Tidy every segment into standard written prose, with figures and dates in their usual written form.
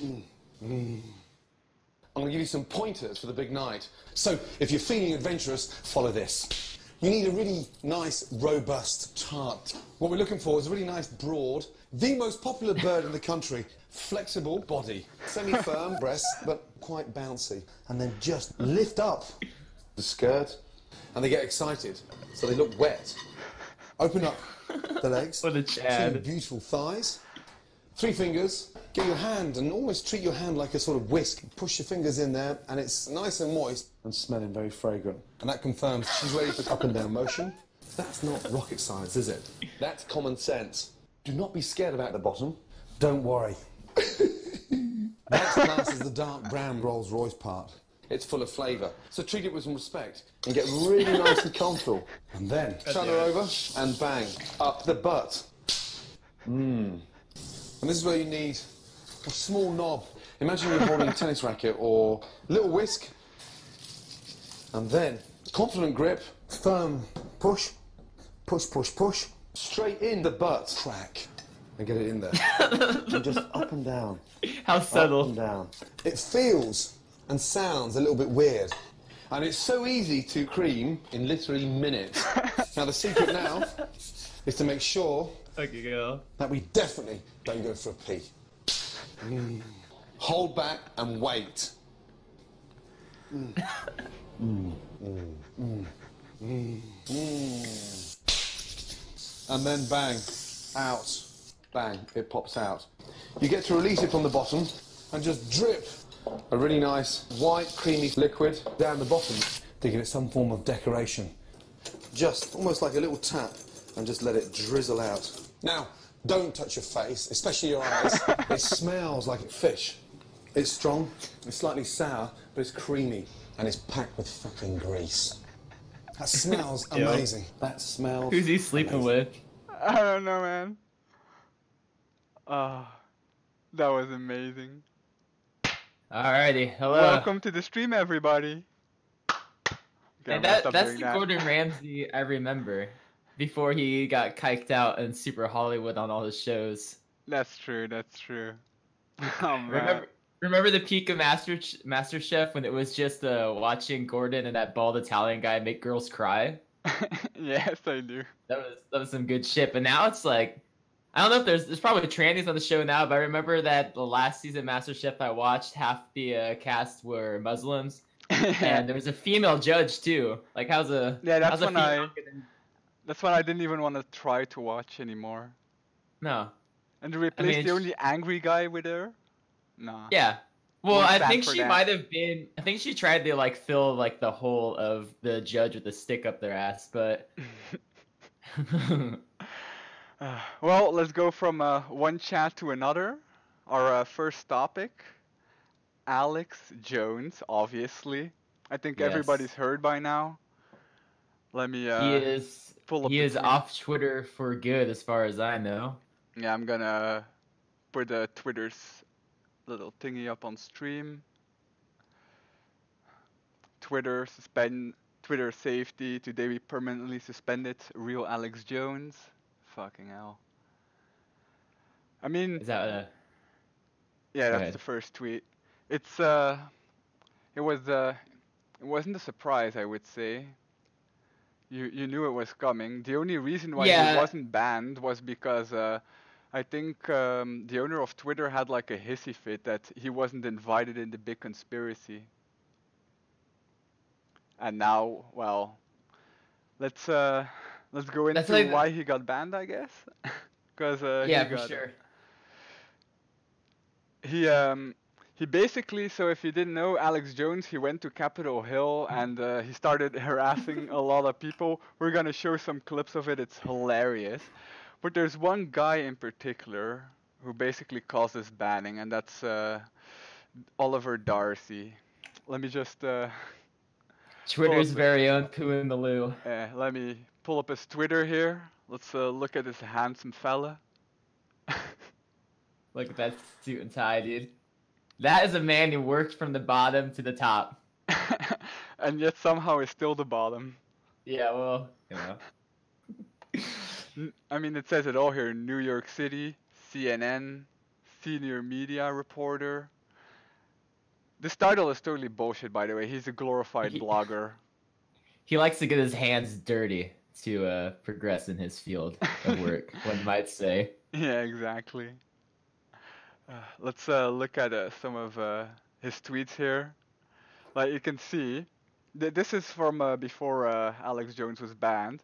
I'm going to give you some pointers for the big night. So, if you're feeling adventurous, follow this. You need a really nice, robust tart. What we're looking for is a really nice, broad, the most popular bird in the country, flexible body, semi-firm breasts, but quite bouncy. And then just lift up the skirt, and they get excited, so they look wet. Open up the legs. What a See Chad. the beautiful thighs. 3 fingers. Get your hand and almost treat your hand like a sort of whisk. Push your fingers in there, and it's nice and moist and smelling very fragrant. And that confirms she's ready for up and down motion. That's not rocket science, is it? That's common sense. Do not be scared about the bottom. Don't worry. That's classed as the dark brown Rolls-Royce part. It's full of flavour, so treat it with some respect and get really nice and comfortable. And then turn her over and bang, up the butt. And this is where you need a small knob. Imagine you're holding a tennis racket or a little whisk. And then confident grip, firm push, push, push, push, straight in the butt. Crack. And get it in there. And just up and down. How subtle. Up and down. It feels and sounds a little bit weird. And it's so easy to cream in literally minutes. Now the secret now is to make sure Okay, go. that we definitely don't go for a pee. Hold back and wait. And then bang, out, bang, it pops out. You get to release it from the bottom and just drip a really nice white creamy liquid down the bottom to give it some form of decoration. Just almost like a little tap and just let it drizzle out. Now, don't touch your face, especially your eyes. It smells like fish. It's strong, it's slightly sour, but it's creamy and it's packed with fucking grease. That smells amazing. That smells Who's he sleeping with? I don't know, man. That was amazing. Alrighty, hello. Welcome to the stream, everybody. Okay, And I'm gonna stop that's doing the that. Gordon Ramsay I remember. Before he got kiked out in Super Hollywood on all his shows. That's true, that's true. Oh, man. Remember the peak of MasterChef when it was just watching Gordon and that bald Italian guy make girls cry? Yes, I do. That was some good shit. But now it's like, I don't know if there's probably trannies on the show now, but I remember that the last season MasterChef I watched, half the cast were Muslims, and there was a female judge too. Like, Yeah, that's when female that's when I didn't even want to try to watch anymore. No. And to replace mean, the only angry guy with her? Nah. Yeah. Well, Won't I stand think for she that. might have been. I think she tried to like fill like the hole of the judge with a stick up their ass, but. Well, let's go from one chat to another. Our first topic, Alex Jones, obviously. I think Yes. everybody's heard by now. Let me pull up he the is tweet. off Twitter for good, as far as I know. Yeah, I'm gonna put Twitter's little thingy up on stream. Twitter safety. Today we permanently suspended real Alex Jones. Fucking hell. I mean, Is that yeah, that's ahead. the first tweet. It wasn't a surprise, I would say. You knew it was coming. The only reason why he Yeah. wasn't banned was because I think the owner of Twitter had like a hissy fit that he wasn't invited in the big conspiracy. And now, well, let's go That's into like- why he got banned, I guess. Because yeah, he for got sure. he basically, so if you didn't know, Alex Jones, he went to Capitol Hill and he started harassing a lot of people. We're gonna show some clips of it. It's hilarious. But there's one guy in particular who basically caused this banning, and that's Oliver Darcy. Let me just Twitter's up- very own Pooh in the Loo. let me pull up his Twitter here. Let's look at this handsome fella. Look at that suit and tie, dude. That is a man who worked from the bottom to the top. And yet somehow is still the bottom. Yeah, well, you know. I mean, it says it all here. New York City, CNN, senior media reporter, This title is totally bullshit, by the way. He's a glorified He- blogger. He likes to get his hands dirty to progress in his field of work, one might say. Yeah, exactly. Let's look at some of his tweets here. Like you can see, this is from before Alex Jones was banned.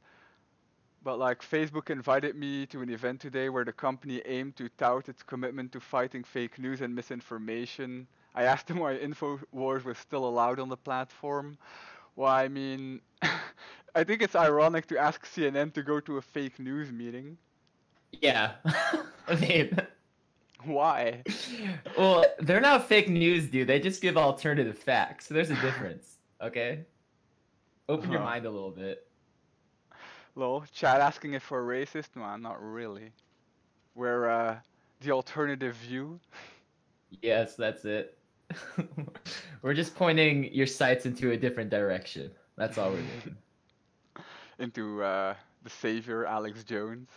But like Facebook invited me to an event today where the company aimed to tout its commitment to fighting fake news and misinformation. I asked them why InfoWars was still allowed on the platform. Well, I mean, I think it's ironic to ask CNN to go to a fake news meeting. Yeah. I mean, Why? well, they're not fake news, dude. They just give alternative facts. So there's a difference, okay? Open your Huh. mind a little bit. Lol, Chad asking if we're racist? No, not really. We're the alternative view. Yes, that's it. We're just pointing your sights into a different direction. That's all we're doing. Into the savior, Alex Jones.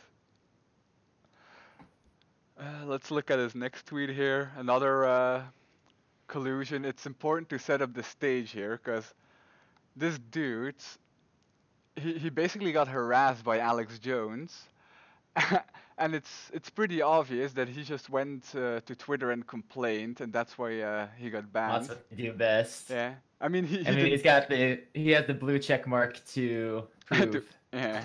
Let's look at his next tweet here. Another collusion. It's important to set up the stage here, because this dude, he basically got harassed by Alex Jones. And it's pretty obvious that he just went to Twitter and complained, and that's why he got banned. That's what they do best. Yeah, I mean he I mean, did- he has the blue check mark to prove. yeah.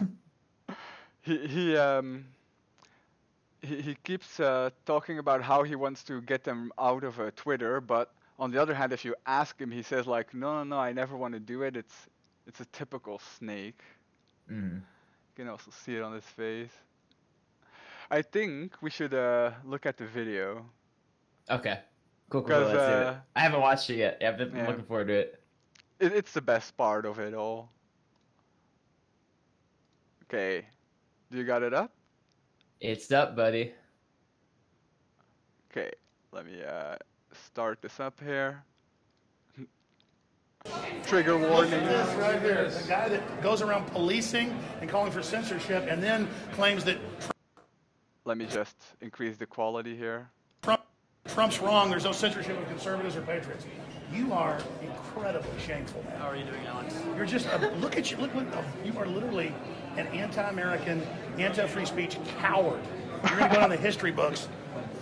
He keeps talking about how he wants to get them out of Twitter, but on the other hand, if you ask him, he says like, no, I never want to do it. It's a typical snake. Mm. You can also see it on his face. I think we should look at the video. Okay. Cool. 'Cause, Let's do it. I haven't watched it yet. Yeah, I've been yeah. looking forward to it. It's the best part of it all. Okay, do you got it up? It's up, buddy. Okay, let me start this up here. Trigger warning. This right here, the guy that goes around policing and calling for censorship and then claims that Let me just increase the quality here. Trump's wrong, there's no censorship of conservatives or patriots. You are incredibly shameful, man. How are you doing, Alex? You're just, look at you, look, you are literally an anti-American, anti-free speech coward. You're going to go down the history books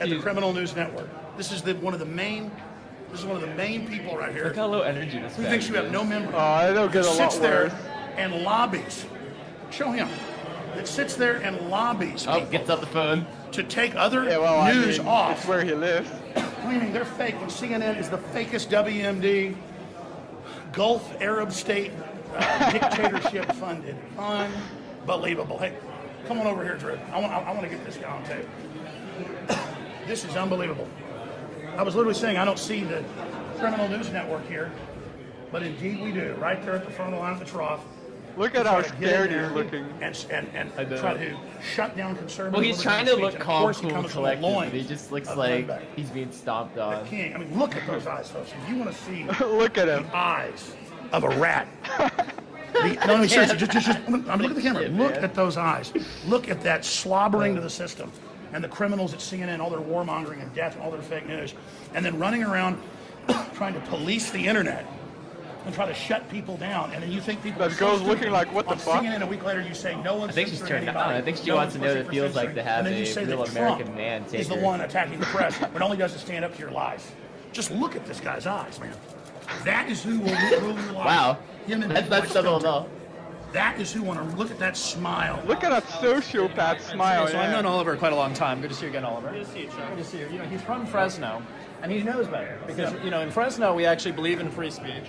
at the Criminal News Network. This is one of the main people right here Look how low energy this who guy thinks you have is. no memory. I don't get a lot Sits there worse. and lobbies. Show him. That sits there and lobbies Oh, people gets out the phone. to take other Yeah, well, news I mean, off. It's where he lives. Claiming they're fake when CNN is the fakest WMD Gulf Arab state dictatorship funded. Unbelievable. Hey, come on over here, Drew. I want to get this guy on tape. This is unbelievable. I was literally saying I don't see the Criminal News Network here, but indeed we do. Right there at the front of the line at the trough. Look at how Try to get in scared there he's looking. And try to shut down conservative. Well, he's trying to liberty look speech. And of calm, course he cool, comes from the collected. loins But he just looks of like Limbeck. he's being stomped on. King. I mean, look at those eyes, folks. If you want to see Look at him. the eyes of a rat. No, seriously, just I mean, look at the camera. Look at those eyes. Look at that slobbering to the system. And the criminals at CNN, all their warmongering and death and all their fake news. And then running around trying to police the internet and try to shut people down. And then you think people That are so girl's looking stupid. like, what the On fuck? CNN a week later you say no one's I think she's censoring turned on. anybody. I think she No wants to one's know what it pushing for feels like to censoring. have And then you a say real that American Trump man take is the her. one attacking the press when all he does is stand up to your lies. Just look at this guy's eyes, man. That is who will rule your life. Wow. Him and That's Mike subtle Stelter. enough. That is who want to look at that smile. Look at that sociopath smile. So I've yeah. known Oliver quite a long time. Good to see you again, Oliver. Good to see you, Chuck. Good to see you. You know, he's from Fresno, and he knows better because you know in Fresno we actually believe in free speech,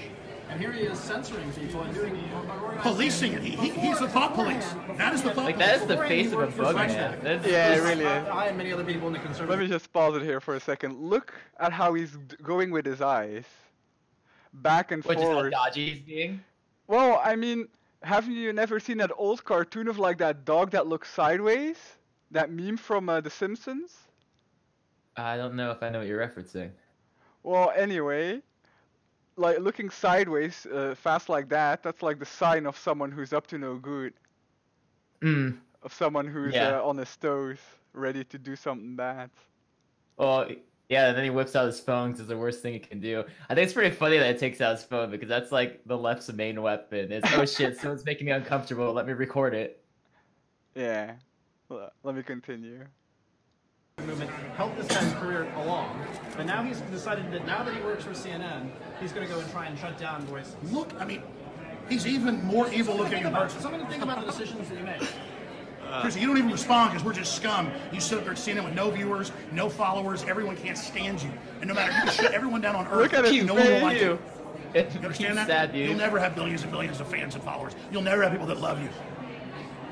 and here he is censoring people and doing Policing it. He's the thought police. That is the thought Like police. that is the face of a boogeyman. That's- Yeah, it really is. I and many other people in the Let conservative. me just pause it here for a second. Look at how he's going with his eyes. Back and Which is how forward. dodgy he's being. Well, I mean, haven't you never seen that old cartoon of like that dog that looks sideways? That meme from The Simpsons? I don't know if I know what you're referencing. Well, anyway, like looking sideways fast like that, that's like the sign of someone who's up to no good. Mm. Of someone who's Yeah. on his toes, ready to do something bad. Well, Yeah, and then he whips out his phone because it's the worst thing he can do. I think it's pretty funny that it takes out his phone because that's like the left's main weapon. It's, oh shit, someone's making me uncomfortable. Let me record it. Yeah. Let me continue. Movement helped this guy's career along, but now he's decided that now that he works for CNN, he's going to go and try and shut down Voices. Look, I mean, he's even more evil looking in person. Something to think about the decisions that you make. Chris, you don't even respond because we're just scum. You sit up there at CNN with no viewers, no followers. Everyone can't stand you, and no matter you can shut everyone down on earth. Look at his no one will like face. you. You It's understand that? sad, dude. You'll never have billions and billions of fans and followers. You'll never have people that love you.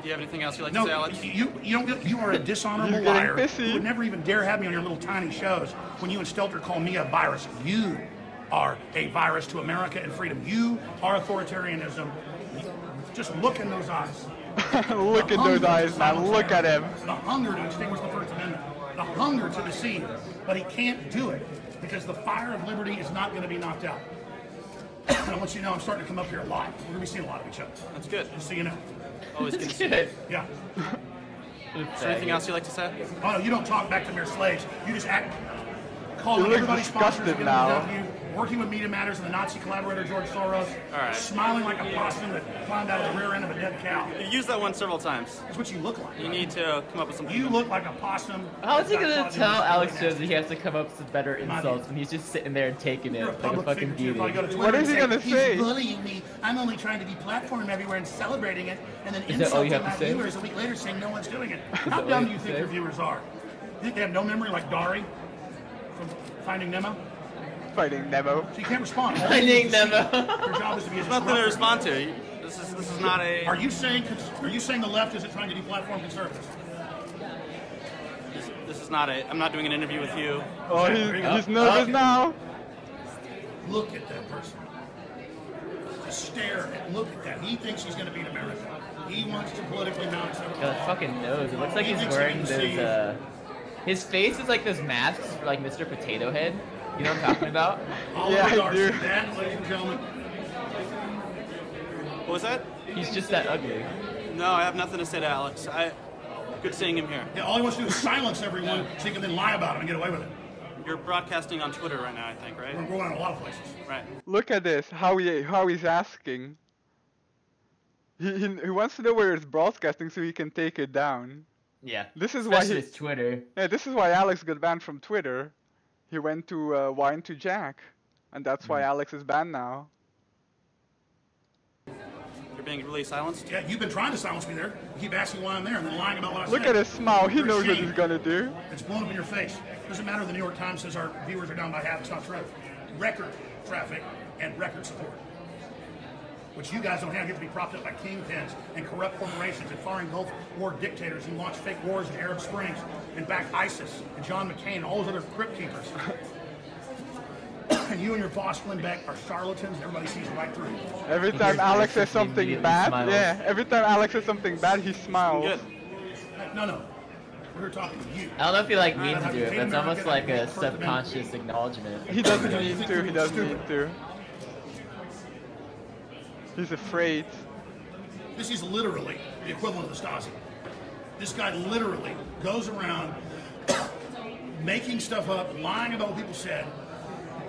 Do you have anything else you'd like to No, say, Alex? you don't. You are a dishonorable You're getting liar. pissy. You would never even dare have me on your little tiny shows. When you and Stelter call me a virus, you are a virus to America and freedom. You are authoritarianism. Just look in those eyes. Look The in those hunger eyes, to man. silence Look at him. America. The hunger to extinguish the First Amendment. The hunger to deceive. But he can't do it because the fire of liberty is not going to be knocked out. And I want you to know I'm starting to come up here a lot. We're going to be seeing a lot of each other. That's good. Just so you know. Always good to see you. Good. Yeah. Is there anything else you'd like to say? Oh, no, you don't talk back to mere slaves. You just act. Call You on look everybody sponsors disgusted giving now. W, working with Media Matters and the Nazi collaborator George Soros. All right. Smiling like a possum that climbed out of the rear end of a dead cow. You've used that one several times. That's what you look like. You need to come up with something. You look like a possum. How is he that's gonna got tell caught in Alex the Jones that he has to come up with better My insults dude. when he's just sitting there and taking it You're a like a public fucking figure, too. Probably go to beauty? Twitter What is and he gonna He's say? bullying me. I'm only trying to deplatform him everywhere and celebrating it, and then Is that all you insulting have to my say? viewers a week later saying no one's doing it. How that all dumb you do you have to think say? your viewers are? You think they have no memory like Dari from Finding Nemo? Fighting Nemo. So you can't respond. All Finding you need is to Nemo. see- Your job is to be a There's nothing to disruptor. respond to. This is not a. Are you saying the left isn't trying to deplatform conservatives? This is not a. I'm not doing an interview with you. Oh, There you go. he's nervous Okay. now. Look at that person. Just stare and look at that. He thinks he's going to beat America. He wants to politically mount himself. God, that fucking nose. It looks like He he's thinks he wearing can see. those. His face is like those masks for like Mr. Potato Head. You know what I'm talking about? Oliver Yeah, I Darcy, do. that, ladies and gentlemen. What was that? He's just that ugly. No, I have nothing to say to Alex. Good seeing him here. Yeah, all he wants to do is silence everyone so he can then lie about him and get away with it. You're broadcasting on Twitter right now, I think, right? We're going on a lot of places. Right. Look at this. How he's asking. He wants to know where it's broadcasting so he can take it down. Yeah. This is why Especially he. his Twitter. Yeah, this is why Alex got banned from Twitter. He went to Wine to Jack, and that's why Alex is banned now. You're being really silenced. Yeah, you've been trying to silence me there. You keep asking why I'm there and then lying about what I said. Look at his smile. He You're knows what ashamed. he's gonna do. It's blown up in your face. Doesn't matter if the New York Times says our viewers are down by half. It's not true. Record traffic and record support. Which you guys don't have. You have to be propped up by kingpins and corrupt corporations and foreign Gulf War dictators who launched fake wars in Arab Springs and backed ISIS and John McCain and all those other crypt keepers. And you and your boss, Glenn Beck, are charlatans. Everybody sees right through you. Every He time hears Alex says voices, he something immediately bad, smiles. yeah. Every time Alex says something bad, he smiles. Good. No. We're here talking to you. I don't know if he like means Have to you do it, seen but it's America? almost like Have you a heard the Amendment? subconscious acknowledgement. He doesn't mean to. He doesn't mean to. He's afraid. This is literally the equivalent of the Stasi. This guy literally goes around making stuff up, lying about what people said,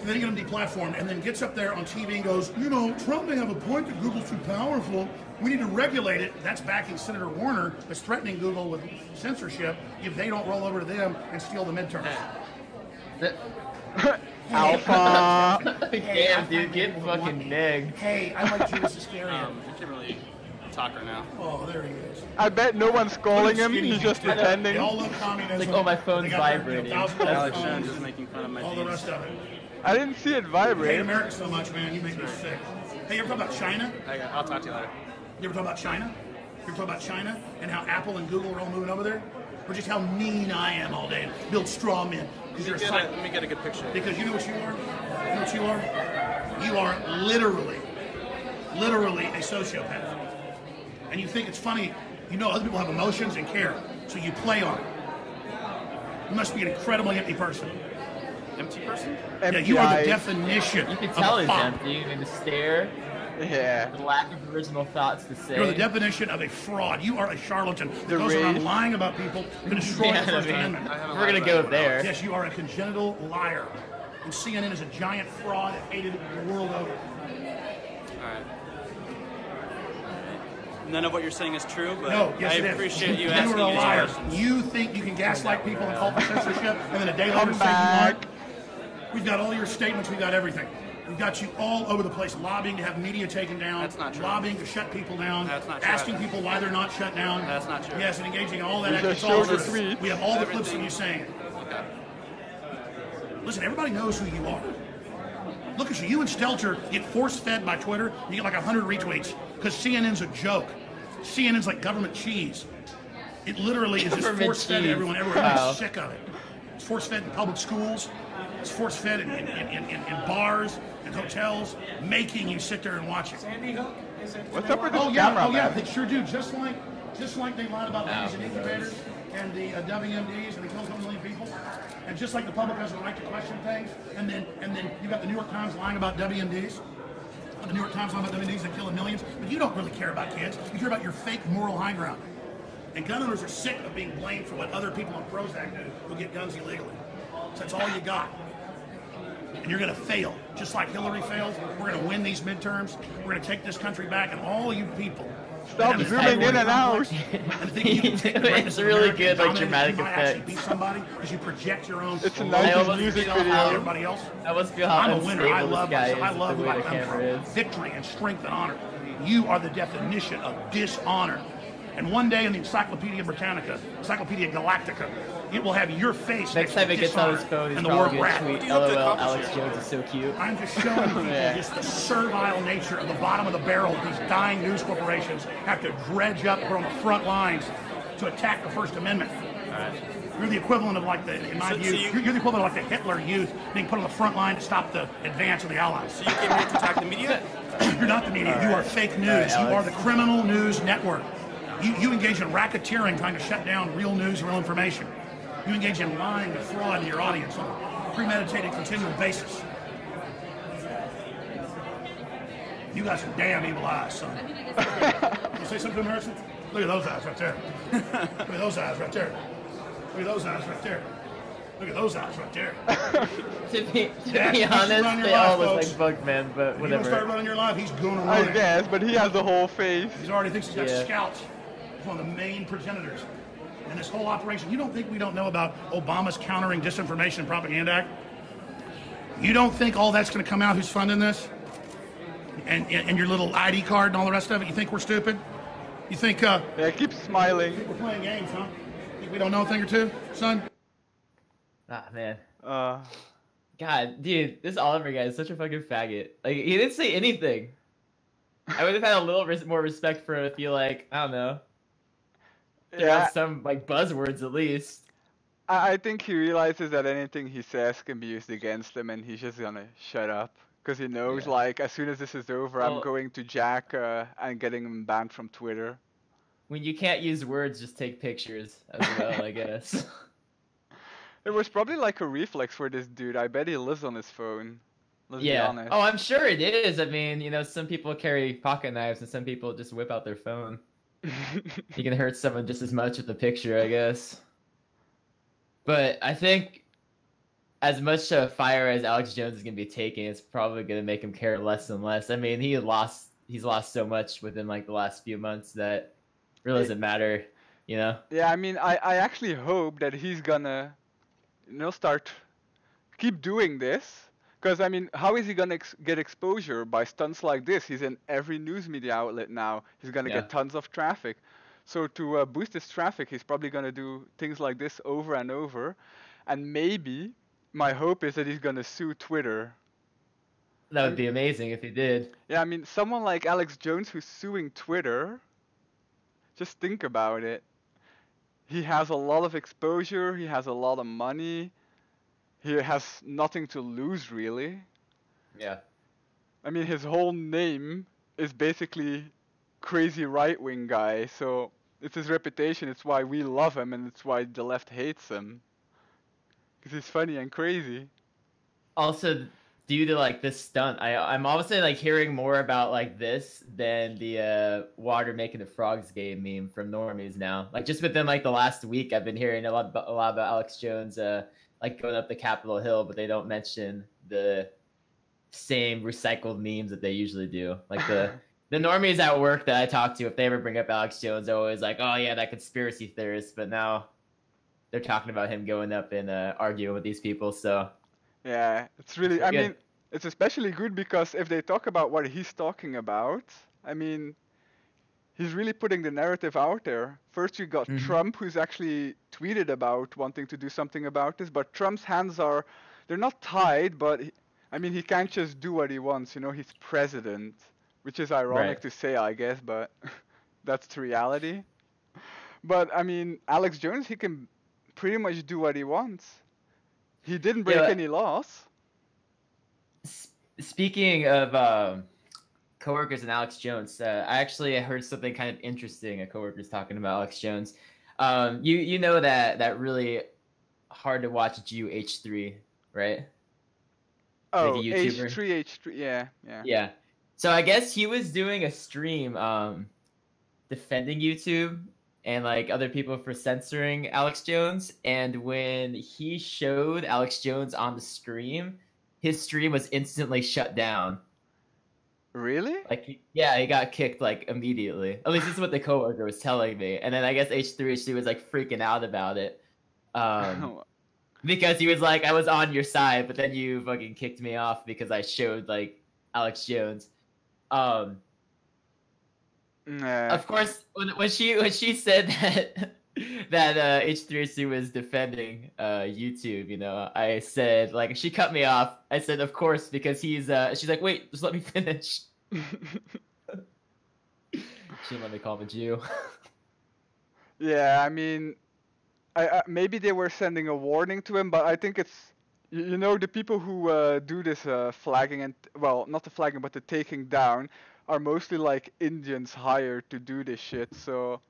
and then getting them deplatformed, and then gets up there on TV and goes, you know, Trump may have a point that Google's too powerful. We need to regulate it. That's backing Senator Warner, that's threatening Google with censorship if they don't roll over to them and steal the midterms. Alpha. Damn, dude, get fucking negged. Hey, I like Judas Iscariot. You can't really talk right now. Oh, there he is. I bet no one's calling him. He's just They pretending. all love communism. Like, oh, my phone's They got their, vibrating. $1,000 Alex phones, Jones is making fun of my all the jeans. rest of it. I didn't see it I hate vibrate. America so much, man. You make me sick. Hey, you ever talk about China? I'll talk to you later. You ever talk about China? You ever talk about China and how Apple and Google are all moving over there? Or just how mean I am all day and build straw men. Because you're a psych- Let me get a good picture. Because you know what you are? You know what you are? You are literally a sociopath. And you think it's funny. You know other people have emotions and care. So you play on it. You must be an incredibly empty person. Empty person? Yeah, you are the MPI. definition You can of tell a he's fop. empty. You can just stare. Yeah. The lack of original thoughts to say. You're the definition of a fraud. You are a charlatan that goes rage. around lying about people to destroy Yeah, the First I mean, Amendment. we're gonna go there. Yes, you are a congenital liar. And CNN is a giant fraud hated the world over. Alright. None of what you're saying is true, but No, yes, I it is. appreciate you You asking are a these liar. questions. You think you can gaslight people and call for censorship, and then a day later Come say you back. aren't? We've got all your statements. We've got everything. We've got you all over the place, lobbying to have media taken down, That's not true. lobbying to shut people down, That's not true. asking people why they're not shut down. That's not true. Yes, and engaging in all that. We It's just all showed the true. tweets. We have all the clips of Everything. you saying it. Okay. Listen, everybody knows who you are. Look at you. You and Stelter get force-fed by Twitter. You get like 100 retweets because CNN's a joke. CNN's like government cheese. It literally is just Government force-fed to cheese. everyone. Everyone's Wow. sick of it. It's force-fed in public schools. It's force-fed in bars and hotels, making you sit there and watch it. What's up with this Oh yeah, camera, oh yeah, man? they sure do. Just like they lied about babies and incubators and the WMDs and they killed 1 million people, and just like the public has the right to question things, and then you got the New York Times lying about WMDs. The New York Times lying about WMDs that killing millions, but you don't really care about kids. You care about your fake moral high ground. And gun owners are sick of being blamed for what other people on Prozac do who get guns illegally. So that's all you got. And you're going to fail. Just like Hillary failed, we're going to win these midterms. We're going to take this country back, and all you people. Stop that have zooming in and out. and think you can take the greatness It's of really America good, and like, dominate it, dramatic you might actually effects. beat somebody because you project your own. It's a low nice almost music feel on video. everybody else. I almost feel how I'm a winner. I unstable love this guy myself. I is love with the who way I the come camera from. is. Victory and strength and honor. You are the definition of dishonor. And one day in the Encyclopedia Britannica, Encyclopedia Galactica, it will have your face Next to time it gets on his dishonor phone, he's and the probably word gonna rat. tweet, do you hope to LOL, accomplish Alex here? Jones is so cute. I'm just showing people Yeah. just the servile nature of the bottom of the barrel that these dying news corporations have to dredge up from the front lines to attack the First Amendment. You're the equivalent of like in my So- view, so you- you're the equivalent of like the Hitler Youth being put on the front line to stop the advance of the Allies. So you came here to attack the media? You're not the media. You are fake news. right, You are Alex. the criminal news network. You engage in racketeering, trying to shut down real news, real information. You engage in lying and fraud to your audience on a premeditated, continual basis. You got some damn evil eyes, son. You say something, Harrison? Look at those eyes right there. Look at those eyes right there. Look at those eyes right there. Look at those eyes right there. To be That's what honest, run your they all life, look folks. like Bugman, but If you want to start whatever. running your life, he's going to I run it. guess, but he has the whole face. He already thinks he's got Yeah. scouts. He's one of the main progenitors. And this whole operation, you don't think we don't know about Obama's Countering Disinformation and Propaganda Act? You don't think all that's going to come out who's funding this? And your little ID card and all the rest of it? You think we're stupid? You think Yeah, keep smiling. we're playing games, huh? Think we don't know a thing or two, son? Ah, man. Uh, God, dude, this Oliver guy is such a fucking faggot. Like, he didn't say anything. I would have had a little more respect for him if you, like, I don't know, threw yeah, out some, like, buzzwords at least. I think he realizes that anything he says can be used against him, and he's just gonna shut up. Because he knows, Yeah. like, as soon as this is over, I'm Well- going to Jack and getting him banned from Twitter. When you can't use words, just take pictures as well, I guess. It was probably like a reflex for this dude. I bet he lives on his phone. Let's be Yeah. honest. Oh, I'm sure it is. I mean, you know, some people carry pocket knives and some people just whip out their phone. You can hurt someone just as much with the picture, I guess. But I think as much fire as Alex Jones is going to be taking, it's probably going to make him care less and less. I mean, he's lost so much within like the last few months that really doesn't matter, you know? Yeah, I mean, I actually hope that he's gonna, keep doing this. Because, I mean, how is he gonna get exposure by stunts like this? He's in every news media outlet now. He's gonna Yeah. get tons of traffic. So to boost his traffic, he's probably gonna do things like this over and over. And maybe, my hope is that he's gonna sue Twitter. That would be amazing if he did. Yeah, I mean, someone like Alex Jones who's suing Twitter, just think about it. He has a lot of exposure, he has a lot of money, he has nothing to lose, really. Yeah. I mean, his whole name is basically crazy right-wing guy, so it's his reputation, it's why we love him, and it's why the left hates him. Because he's funny and crazy. Also, due to like this stunt. I'm obviously like hearing more about like this than the water making the frogs game meme from normies now. Like just within like the last week, I've been hearing a lot about Alex Jones like going up the Capitol Hill, but they don't mention the same recycled memes that they usually do. Like the normies at work that I talk to, if they ever bring up Alex Jones, they're always like, "Oh yeah, that conspiracy theorist." But now they're talking about him going up and arguing with these people. So Yeah, it's really. I good. mean, it's especially good because if they talk about what he's talking about, I mean, he's really putting the narrative out there. First, you got Trump, who's actually tweeted about wanting to do something about this, but Trump's hands they're not tied, but I mean, he can't just do what he wants. You know, he's president, which is ironic Right. to say, I guess, but that's the reality. But I mean, Alex Jones, he can pretty much do what he wants. He didn't break Yeah. any laws. Speaking of coworkers and Alex Jones, I actually heard something kind of interesting. A coworker's talking about Alex Jones. You know that really hard to watch Jew H3, right? Oh, Like a YouTuber? H3, yeah. Yeah. So I guess he was doing a stream defending YouTube and like other people for censoring Alex Jones. And when he showed Alex Jones on the stream, his stream was instantly shut down. Really? Like, he got kicked like immediately. At least this is what the coworker was telling me. And then I guess H3 was like freaking out about it. Because he was like, I was on your side, but then you fucking kicked me off because I showed like Alex Jones. Nah. Of course, when she said that H3C was defending YouTube, you know, I said like she cut me off. I said of course because she's like wait, just let me finish. She didn't let me call him a Jew. Yeah, I mean, I maybe they were sending a warning to him, but I think it's you know the people who do this flagging and well, not the flagging, but the taking down are mostly like Indians hired to do this shit. So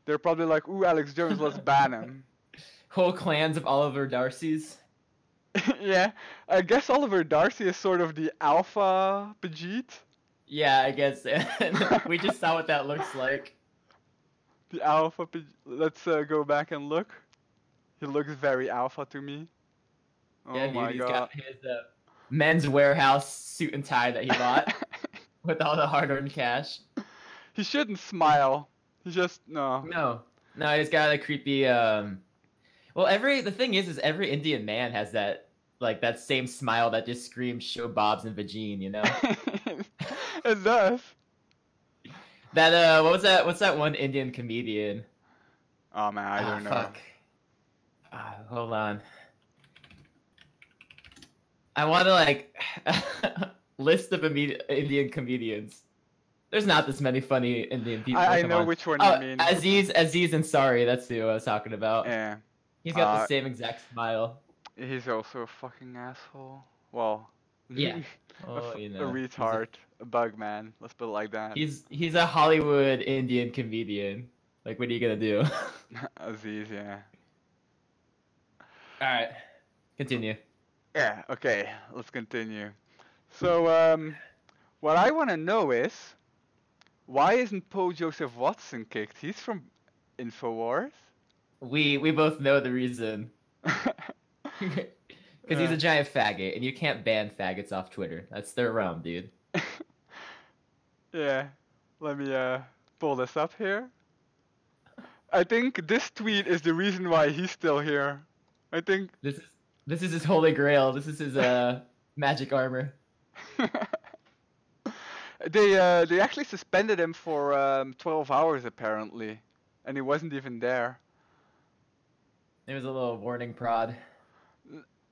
they're probably like, "Ooh, Alex Jones, let's ban him." Whole clans of Oliver Darcy's. Yeah, I guess Oliver Darcy is sort of the alpha Pajit. Yeah, I guess. We just saw what that looks like. The alpha Pajit. Let's go back and look. He looks very alpha to me. Oh Yeah, my dude, he's god. got his Men's Warehouse suit and tie that he bought with all the hard-earned cash. He shouldn't smile. He just no. No, he's got a creepy. Well, the thing is every Indian man has that that same smile that just screams "show bobs and vagine," you know. It does. That what's that one Indian comedian? Oh man, I don't know. Fuck. Hold on. I want to list of Indian comedians. There's not this many funny Indian people. I come know on. which one Oh, you mean. Aziz Ansari. That's who I was talking about. Yeah. He's got the same exact smile. He's also a fucking asshole. Well. Yeah. a Oh, you know, retard, a bug man. Let's put it like that. He's a Hollywood Indian comedian. Like, what are you gonna do? Aziz, yeah. All right, continue. Yeah. Okay. Let's continue. So, what I want to know is, why isn't Poe Joseph Watson kicked? He's from Infowars. We both know the reason. Because he's a giant faggot, and you can't ban faggots off Twitter. That's their realm, dude. Yeah. Let me pull this up here. I think this tweet is the reason why he's still here. I think This is his holy grail. This is his magic armor. they actually suspended him for 12 hours apparently, and he wasn't even there. There was a little warning prod.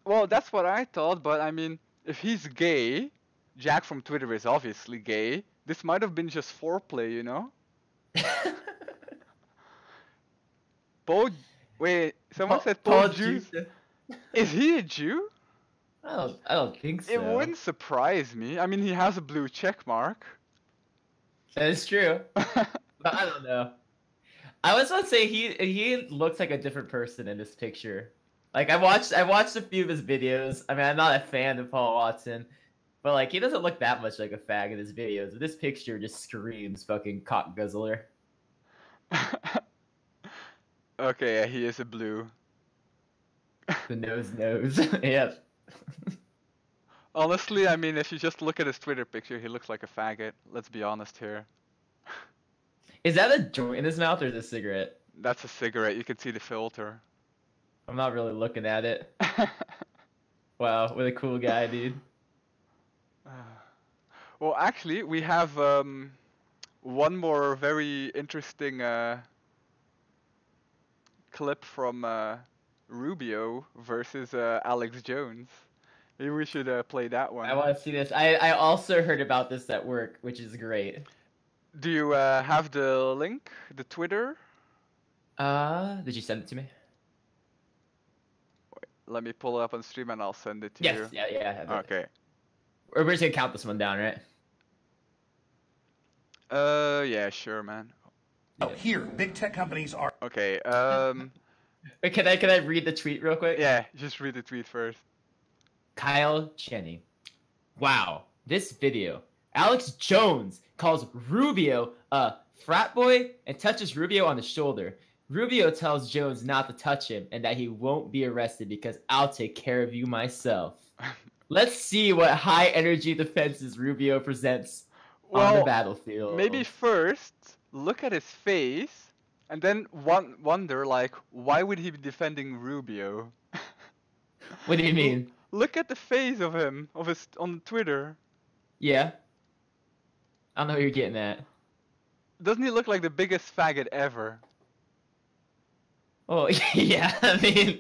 Well, that's what I thought, but I mean, if he's gay, Jack from Twitter is obviously gay. This might have been just foreplay, you know? Wait, someone said Paul Jew. Is he a Jew? I don't think so. It wouldn't surprise me. I mean, he has a blue check mark. That is true. But I don't know. I was about to say he looks like a different person in this picture. Like I watched a few of his videos. I mean, I'm not a fan of Paul Watson, but like he doesn't look that much like a fag in his videos. But this picture just screams fucking cock guzzler. Okay, yeah, he is a blue. The nose. Yep. Honestly, I mean, if you just look at his Twitter picture, he looks like a faggot. Let's be honest here. Is that a joint in his mouth or is it a cigarette? That's a cigarette. You can see the filter. I'm not really looking at it. Wow, what a cool guy, dude. Well, actually, we have one more very interesting clip from Rubio versus Alex Jones. Maybe we should play that one. I want to see this. I also heard about this at work, which is great. Do you have the link, the Twitter? Did you send it to me? Wait, let me pull it up on stream and I'll send it to Yes. you. Yeah, I have it. Okay. We're just gonna count this one down, right? Yeah, sure, man. Oh, here, big tech companies are. Okay. Wait, can I read the tweet real quick? Yeah, just read the tweet first. Kyle Cheney. Wow, this video. Alex Jones calls Rubio a frat boy and touches Rubio on the shoulder. Rubio tells Jones not to touch him and that he won't be arrested because I'll take care of you myself. Let's see what high energy defenses Rubio presents on the battlefield. Maybe first look at his face and then wonder like why would he be defending Rubio? What do you mean? Look at the face of him on Twitter. Yeah. I don't know what you're getting at. Doesn't he look like the biggest faggot ever? Oh, yeah, I mean,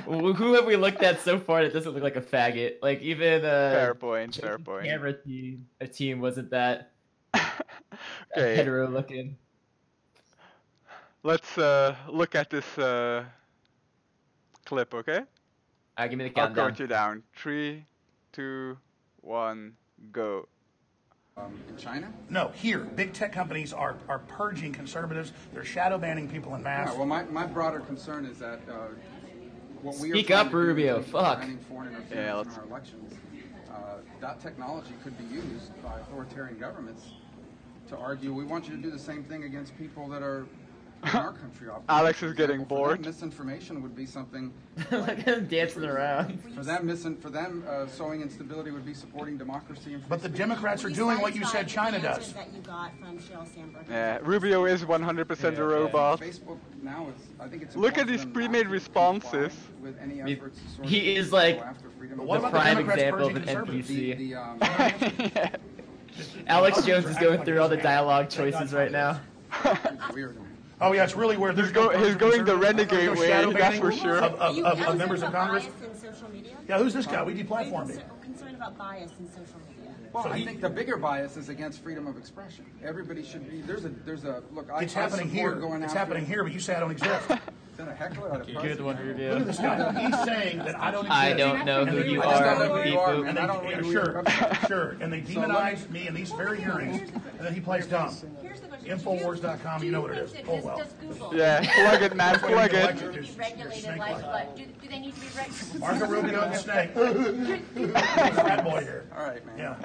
who have we looked at so far that doesn't look like a faggot? Like, even, Fair point. Camera team wasn't that Okay. hetero looking. Let's look at this clip, okay? Alright, give me the I'll countdown. count you down. 3, 2, 1, go. In China? No, here, big tech companies are purging conservatives. They're shadow banning people en masse. Yeah, well, my broader concern is that what we are Speak trying up, to do Rubio. in Fuck. preventing foreign interference in our elections, that technology could be used by authoritarian governments to argue, we want you to do the same thing against people that are in our country. Alex is getting For bored. them, misinformation would be something. Look at him dancing around. For them, sowing instability would be supporting democracy and free But the speech. Democrats are doing what you said China does. That you got from Sheryl Sandberg. Yeah, Rubio is 100% a robot. Facebook now is, I think it's Look at important these for them pre-made not to responses. comply with any efforts to sort He of is like go after freedom But of what the about the prime Democrats example of an purging conservatives? NPC. Alex Jones is going through all the dialogue choices right now. Weird. Oh yeah, it's really weird. He's going the renegade way, shadow that's for banning sure. Of members of Congress. Bias in social media? Yeah, who's this guy? We Are you deplatformed him. concerned about bias in social media? Well, So I he- think the bigger bias is against freedom of expression. Everybody should be. There's a look. It's I happening support here. Going It's after, happening here, but you say I don't exist. Is that a heckler or a Good one, Look at Rubio. this guy. He's saying that I don't exist. I don't know who you I just don't are. know who you are, Beep man. boop. I don't know Yeah, who you sure, are. sure. And they demonize me in these very hearings, and then he plays dumb. Here's the question. Infowars.com, you know what it is. Oh well. Does Google Yeah, plug it, man, plug You're it. need to be regulated like what? Do they need to be regulated? Marco Rubio and the snake. Fat boy here. All right, man. Yeah.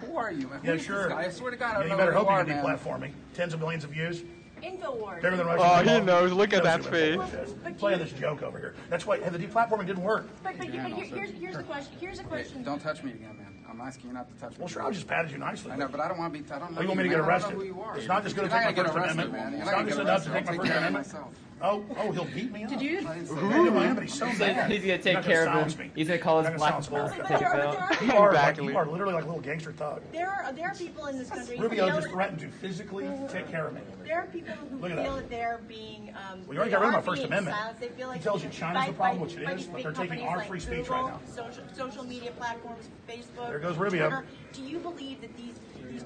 Who are you, man? Who Yeah, is this sure. guy? I swear to God, I Yeah, don't you know better who hope you you are, can man. deplatform me. Tens of millions of views. Infowars. Better than Oh, Russian he football. knows. Look at He that knows face. who Infowars is. Playing this joke over here. That's why the deplatforming didn't work. But here's the question. Here's a Hey, question. don't touch me again, man. I'm asking you not to touch me. Well, sure, I just patted you nicely. I know, but I don't want to be. I don't know. Oh, you want me to get man. I arrested? don't know who you are. It's not just going to You're take not my gonna First get arrested, Amendment. man. You're It's not not gonna just get enough to arrested. take my I'll First take care of Amendment. myself. Oh, he'll beat me up. Did you? I am, but he's so mad. He's gonna take care of him. He's gonna call his black America. to take him out. You are, Exactly. you are literally like a little gangster thug. There are people in this country. Rubio who just feel- threatened to physically take care of me. There are people who Look at feel that. that they're being. Well, you already got rid of my they are First being Amendment. silenced. They feel like He tells you China's the problem, which it by is, these but big they're taking companies our like free speech Google, right now. Social media platforms, Facebook. There goes Rubio. Twitter. Do you believe that these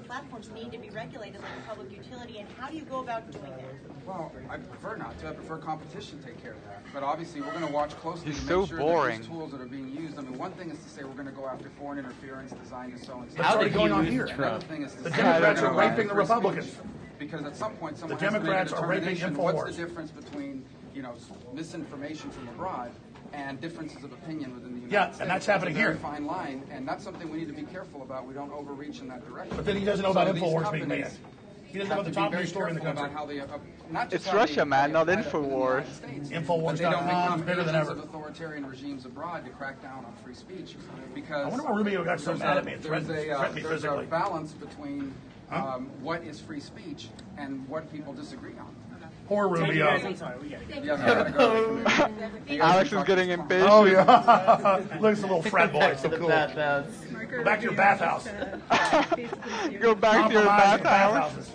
platforms need to be regulated like a public utility, and how do you go about doing that? Well, I prefer not to. I prefer competition to take care of that. But obviously, we're going to watch closely He's to so make sure boring. that these tools that are being used. I mean, one thing is to say we're going to go after foreign interference designed to sow But it's How already did he going on lose here. Another Trump? thing is to The say Democrats we're are gonna go raping the after free Republicans. speech. Because at some point, someone The has to make a Democrats are raping determination. What's Infowars. the difference between, misinformation from abroad and differences of opinion within the United Yeah, States. and that's happening It's a very here. fine line, and that's something we need to be careful about. We don't overreach in that direction. But then he doesn't know So about these InfoWars being companies banned. He doesn't know have about the to be top very news story in the careful country. about how they, not just It's how Russia, they man, not apply it within the InfoWars. United States, InfoWars.com but they don't become is bigger than agents ever. of authoritarian regimes abroad to crack down on free speech. Because I wonder why Rubio got so mad at me and threatened me there's physically. a balance between what is free speech and what people disagree on. Poor Rubio. Yeah, I gotta go. Alex is getting impatient. Oh, yeah. Looks a little frat boy. Back So to the cool. bathhouse. Go back to your bathhouse. Go back to your Compromise bathhouse. bathhouses.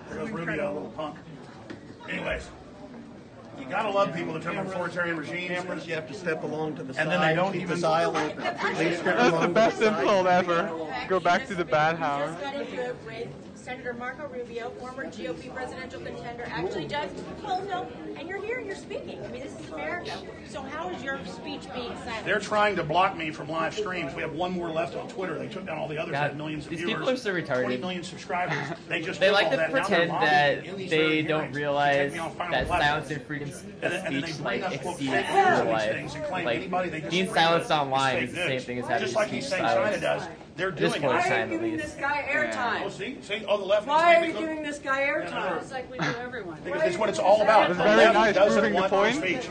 There goes Rubio, little punk. Anyways, you gotta love people that turn on authoritarian regimes. You have to step along to the side. And then they don't keep even- this aisle open. Please step That's the along to best side. insult ever. Go back to the bathhouse. Just got into it with Senator Marco Rubio, former GOP presidential contender, actually does Capitol Hill, and you're here and you're speaking. I mean, this is America. So how is your speech being silenced? They're trying to block me from live streams. We have one more left on Twitter. They took down all the others that God, had millions of these viewers. people are so retarded. 20 million subscribers. They just They took like all to that. Now they're pretend lobbying that in these they very don't hearings to realize take me on final that platforms. silence and freedom of And then they speech bring like us, quote, exceeds fake real news of these life. things and claim Like anybody they being disagree silenced with online fake is the same news. thing as having Just like speech he's saying China silenced. does. They're At this doing point in it. time, at least. guy airtime? Oh, see, oh, the left. Why are needs you to be- giving this guy airtime? It's like we do everyone. Because that's what it's all about. That's The very left nice, doesn't proving the want point. free speech.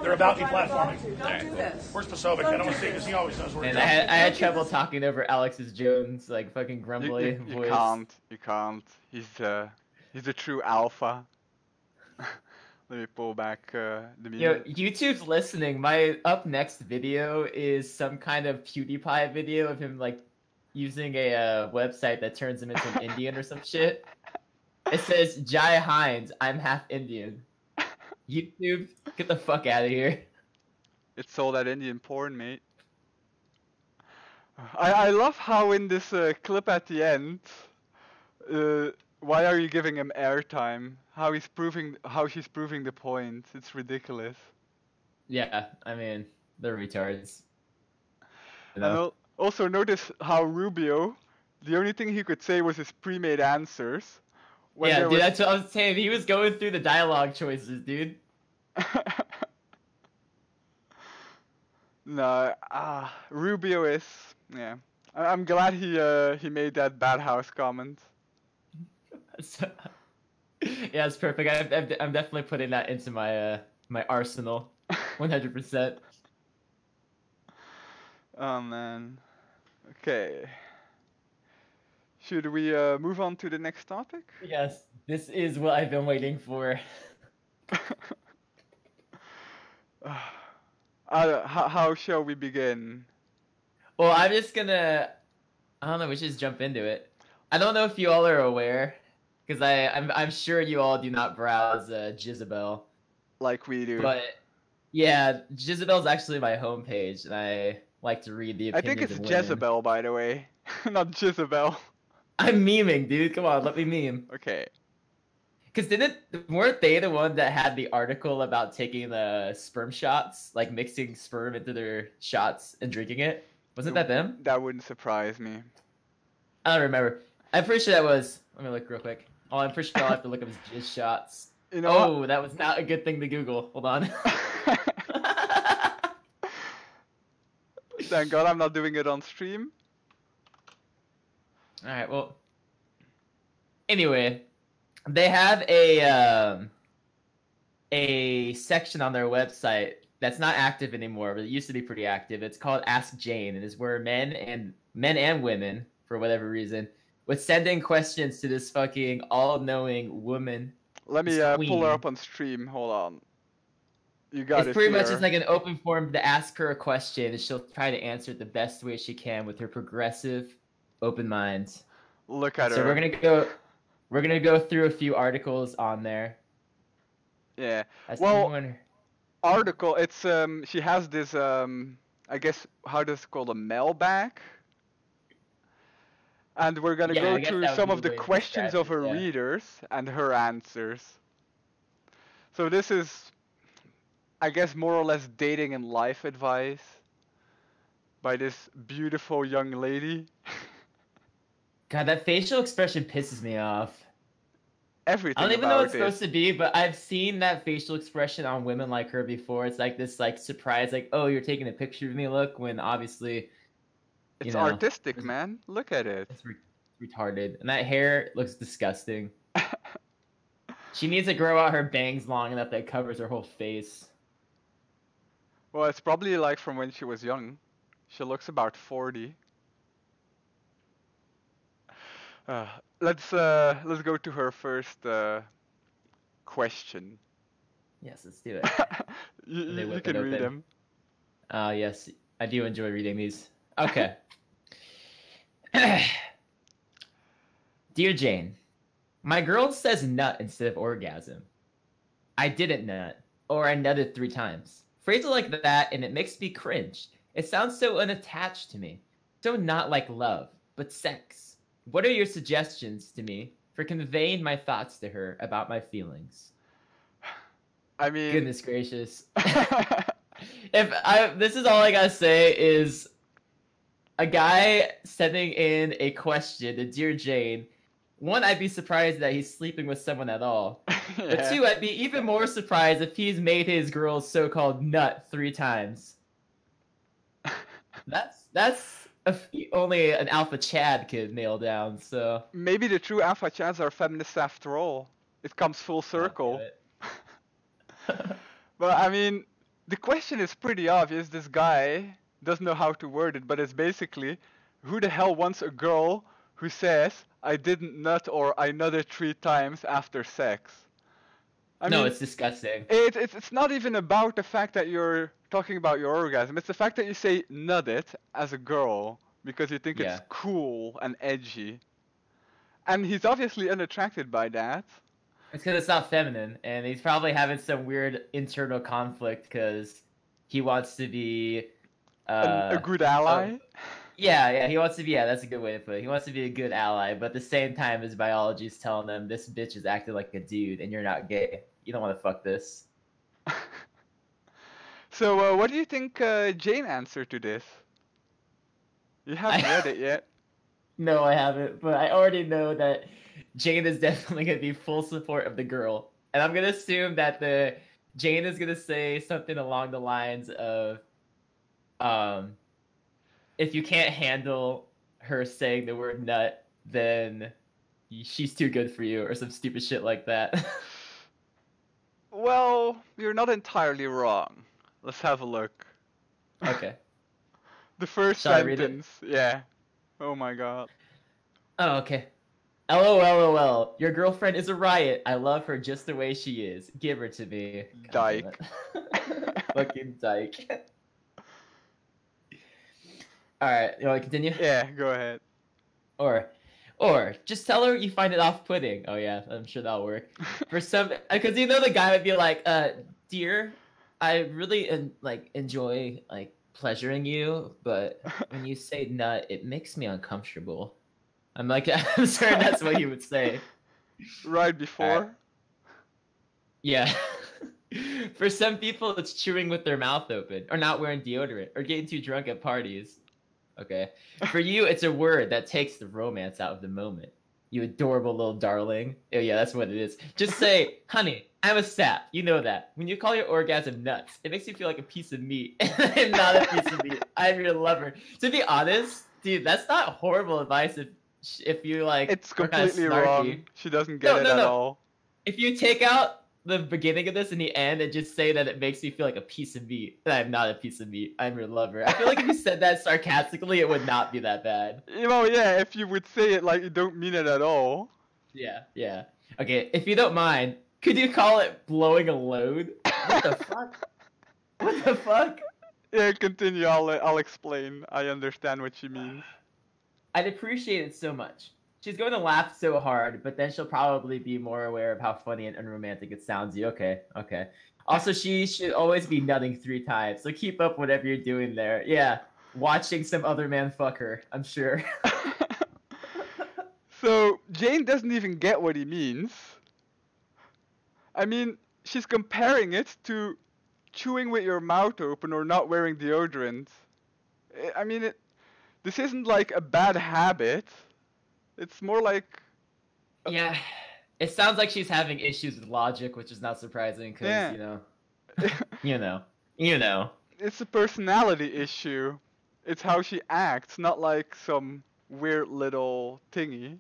They're about deplatforming. Don't do this. Where's Pasovic? I don't want to see because he always knows where And he's I at. had trouble talking over Alex's Jones, like fucking grumbly You voice. can't. You can't. He's a true alpha. Let me pull back the Yo, music. YouTube's listening. My up next video is some kind of PewDiePie video of him like using a website that turns him into an Indian or some shit. It says Jai Hines, I'm half Indian. YouTube, get the fuck out of here. It's all that Indian porn, mate. I love how in this clip at the end, why are you giving him airtime? How she's proving the point. It's ridiculous. Yeah, I mean, they're retards. You And know? also notice how Rubio, the only thing he could say was his pre-made answers. When Yeah, there dude, was- that's what I was saying. He was going through the dialogue choices, dude. No, Rubio is, yeah. I'm glad he made that bad house comment. So- yeah, it's perfect. I'm definitely putting that into my my arsenal, 100%. Oh man. Okay. Should we move on to the next topic? Yes, this is what I've been waiting for. How shall we begin? Well, I'm just gonna. I don't know. We should just jump into it. I don't know if you all are aware, because I'm sure you all do not browse Jezebel. Like we do. But yeah, Jezebel's actually my homepage, and I like to read the I opinions think it's of women. Jezebel, by the way, not Jezebel. I'm memeing, dude. Come on, let me meme. Okay. Because weren't they the one that had the article about taking the sperm shots, like mixing sperm into their shots and drinking it? Wasn't that them? That wouldn't surprise me. I don't remember. I'm pretty sure that was. Let me look real quick. Oh, I'm pretty sure I'll have to look up his jizz shots. You know what? Oh, that was not a good thing to Google. Hold on. Thank God I'm not doing it on stream. All right. Well. Anyway, they have a section on their website that's not active anymore, but it used to be pretty active. It's called Ask Jane, and it's where men and women, for whatever reason, would send in questions to this fucking all-knowing woman. Let me This pull queen. her up on stream. Hold on. You got It's it pretty much here. just like an open forum to ask her a question, and she'll try to answer it the best way she can with her progressive, open mind. Look at So her. we're gonna go through a few articles on there. Yeah. That's Well, one. article. It's she has this I guess how does it called a mailbag. And we're gonna Yeah, go I guess through that would some be of the the way to questions describe of her it, yeah. readers and her answers. So this is, I guess, more or less dating and life advice by this beautiful young lady. God, that facial expression pisses me off. everything I don't even know what about it's it. supposed to be, but I've seen that facial expression on women like her before. It's like this like surprise, like, oh, you're taking a picture of me, look, when obviously It's know, artistic, man. Look at it. it's retarded. And that hair looks disgusting. She needs to grow out her bangs long enough that covers her whole face. Well, it's probably like from when she was young. She looks about 40. Let's go to her first question. Yes, let's do it. You can read them. Yes, I do enjoy reading these. Okay. Dear Jane, my girl says nut instead of orgasm. I didn't nut, or I nutted 3 times. Phrases like that, and it makes me cringe. It sounds so unattached to me. So not like love, but sex. What are your suggestions to me for conveying my thoughts to her about my feelings? I mean... Goodness gracious. This is all I gotta say is a guy sending in a question to Dear Jane. 1, I'd be surprised that he's sleeping with someone at all. Yeah. But 2, I'd be even more surprised if he's made his girl's so-called nut 3 times. That's a feat only an alpha Chad could nail down, so... Maybe the true alpha Chads are feminists after all. It comes full circle. But I mean, the question is pretty obvious. This guy doesn't know how to word it, but it's basically, who the hell wants a girl who says, I didn't nut or I nutted 3 times after sex? I mean, it's disgusting. It's not even about the fact that you're talking about your orgasm. It's the fact that you say nutted as a girl because you think it's cool and edgy. And he's obviously unattracted by that. It's because it's not feminine, and he's probably having some weird internal conflict because he wants to be... a good ally? Yeah, he wants to be, that's a good way to put it. He wants to be a good ally, but at the same time, his biology is telling him, this bitch is acting like a dude, and you're not gay. You don't want to fuck this. So, what do you think Jane answered to this? You haven't read it yet. No, I haven't, but I already know that Jane is definitely going to be full support of the girl. And I'm going to assume that Jane is going to say something along the lines of, if you can't handle her saying the word nut, then she's too good for you, or some stupid shit like that. Well, you're not entirely wrong. Let's have a look. Okay. The first Shall I read it? sentence. Yeah. Oh my god. Oh, okay. LOL. Your girlfriend is a riot. I love her just the way she is. Give her to me. Dyke. Fucking dyke. Alright, you want to continue? Yeah, go ahead. Or just tell her you find it off-putting. Oh yeah, I'm sure that'll work. For some, because you know the guy would be like, dear, I really enjoy pleasuring you, but when you say nut, it makes me uncomfortable. I'm like, I'm certain that's what you would say. Right before? Yeah. For some people, it's chewing with their mouth open, or not wearing deodorant, or getting too drunk at parties. Okay. For you, it's a word that takes the romance out of the moment. You adorable little darling. Oh yeah, that's what it is. Just say, honey, I'm a sap. You know that. When you call your orgasm nuts, it makes you feel like a piece of meat. I'm not a piece of meat. I'm your lover. To be honest, dude, that's not horrible advice if you like. It's completely wrong. She doesn't get it at all. If you take out the beginning of this and the end and just say that it makes me feel like a piece of meat, then I'm not a piece of meat. I'm your lover. I feel like if you said that sarcastically, it would not be that bad. You know, yeah, if you would say it like you don't mean it at all. Yeah. Okay, if you don't mind, could you call it blowing a load? What the fuck? What the fuck? Yeah, continue. I'll explain. I understand what she means. I'd appreciate it so much. She's going to laugh so hard, but then she'll probably be more aware of how funny and unromantic it sounds to you. Okay. Also, she should always be nutting 3 times, so keep up whatever you're doing there. Yeah, watching some other man fuck her, I'm sure. So, Jane doesn't even get what he means. I mean, she's comparing it to chewing with your mouth open or not wearing deodorant. I mean, this isn't like a bad habit. It's more like... Yeah, It sounds like she's having issues with logic, which is not surprising because Yeah. you know. It's a personality issue. It's how she acts, not like some weird little thingy.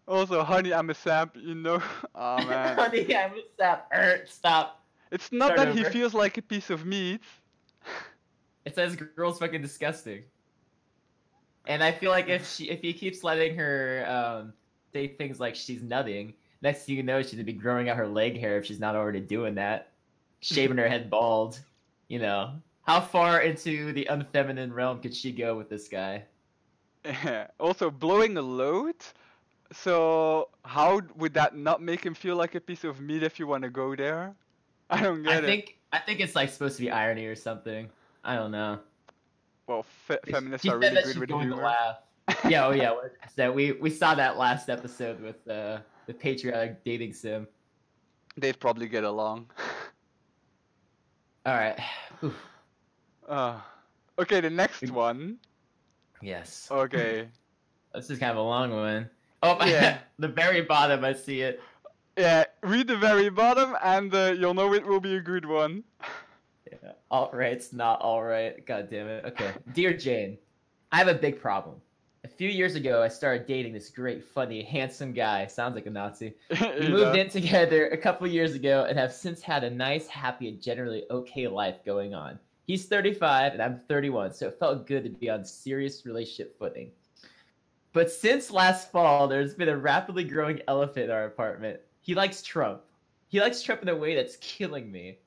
Also, honey, I'm a sap, you know. Oh man. Honey, I'm a sap. Stop. It's not Start that he over. feels like a piece of meat. It says girl's fucking disgusting. And I feel like if he keeps letting her say things like she's nutting, next thing you know, she's gonna be growing out her leg hair if she's not already doing that. Shaving her head bald. You know. How far into the unfeminine realm could she go with this guy? Also, blowing a load. So how would that not make him feel like a piece of meat if you want to go there? I don't get it. I think it's like supposed to be irony or something. I don't know. Well, feminists She are said really that good she's with going to humor. laugh. Yeah, oh yeah. So we saw that last episode with the patriotic dating sim. They'd probably get along. All right. Okay, the next one. Yes. Okay. This is kind of a long one. Oh, Yeah. The very bottom, I see it. Yeah, read the very bottom and you'll know it will be a good one. Yeah. Alt-right's not alright. God damn it. Okay. Dear Jane, I have a big problem. A few years ago, I started dating this great, funny, handsome guy. Sounds like a Nazi. We moved in together a couple years ago and have since had a nice, happy, and generally okay life going on. He's 35 and I'm 31, so it felt good to be on serious relationship footing. But since last fall, there's been a rapidly growing elephant in our apartment. He likes Trump. He likes Trump in a way that's killing me.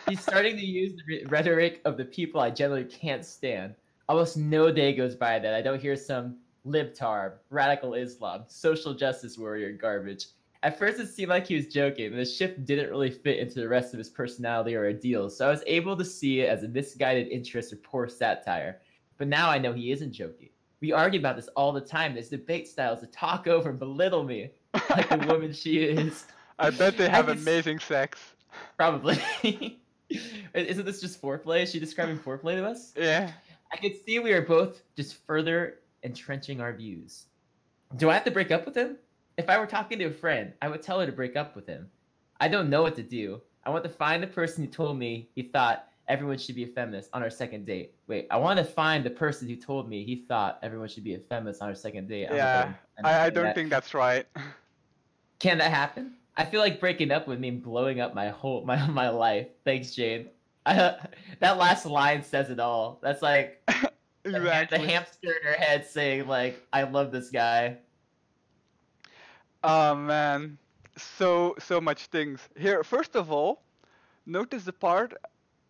He's starting to use the rhetoric of the people I generally can't stand. Almost no day goes by that I don't hear some libtard, radical Islam, social justice warrior garbage. At first, it seemed like he was joking, and the shift didn't really fit into the rest of his personality or ideals, so I was able to see it as a misguided interest or poor satire. But now I know he isn't joking. We argue about this all the time. His debate style is to talk over and belittle me like the woman she is. I bet they have I can amazing sex. Probably. Isn't this just foreplay? Is she describing foreplay to us? Yeah. I could see we are both just further entrenching our views. Do I have to break up with him? If I were talking to a friend, I would tell her to break up with him. I don't know what to do. I want to find the person who told me he thought everyone should be a feminist on our second date. Wait, I want to find the person who told me he thought everyone should be a feminist on our second date. Yeah, I don't think that's right. Can that happen? I feel like breaking up would mean blowing up my whole my life. Thanks, Jane. That last line says it all. That's like Exactly. the hamster in her head saying like, "I love this guy." Oh man, so much things here. First of all, notice the part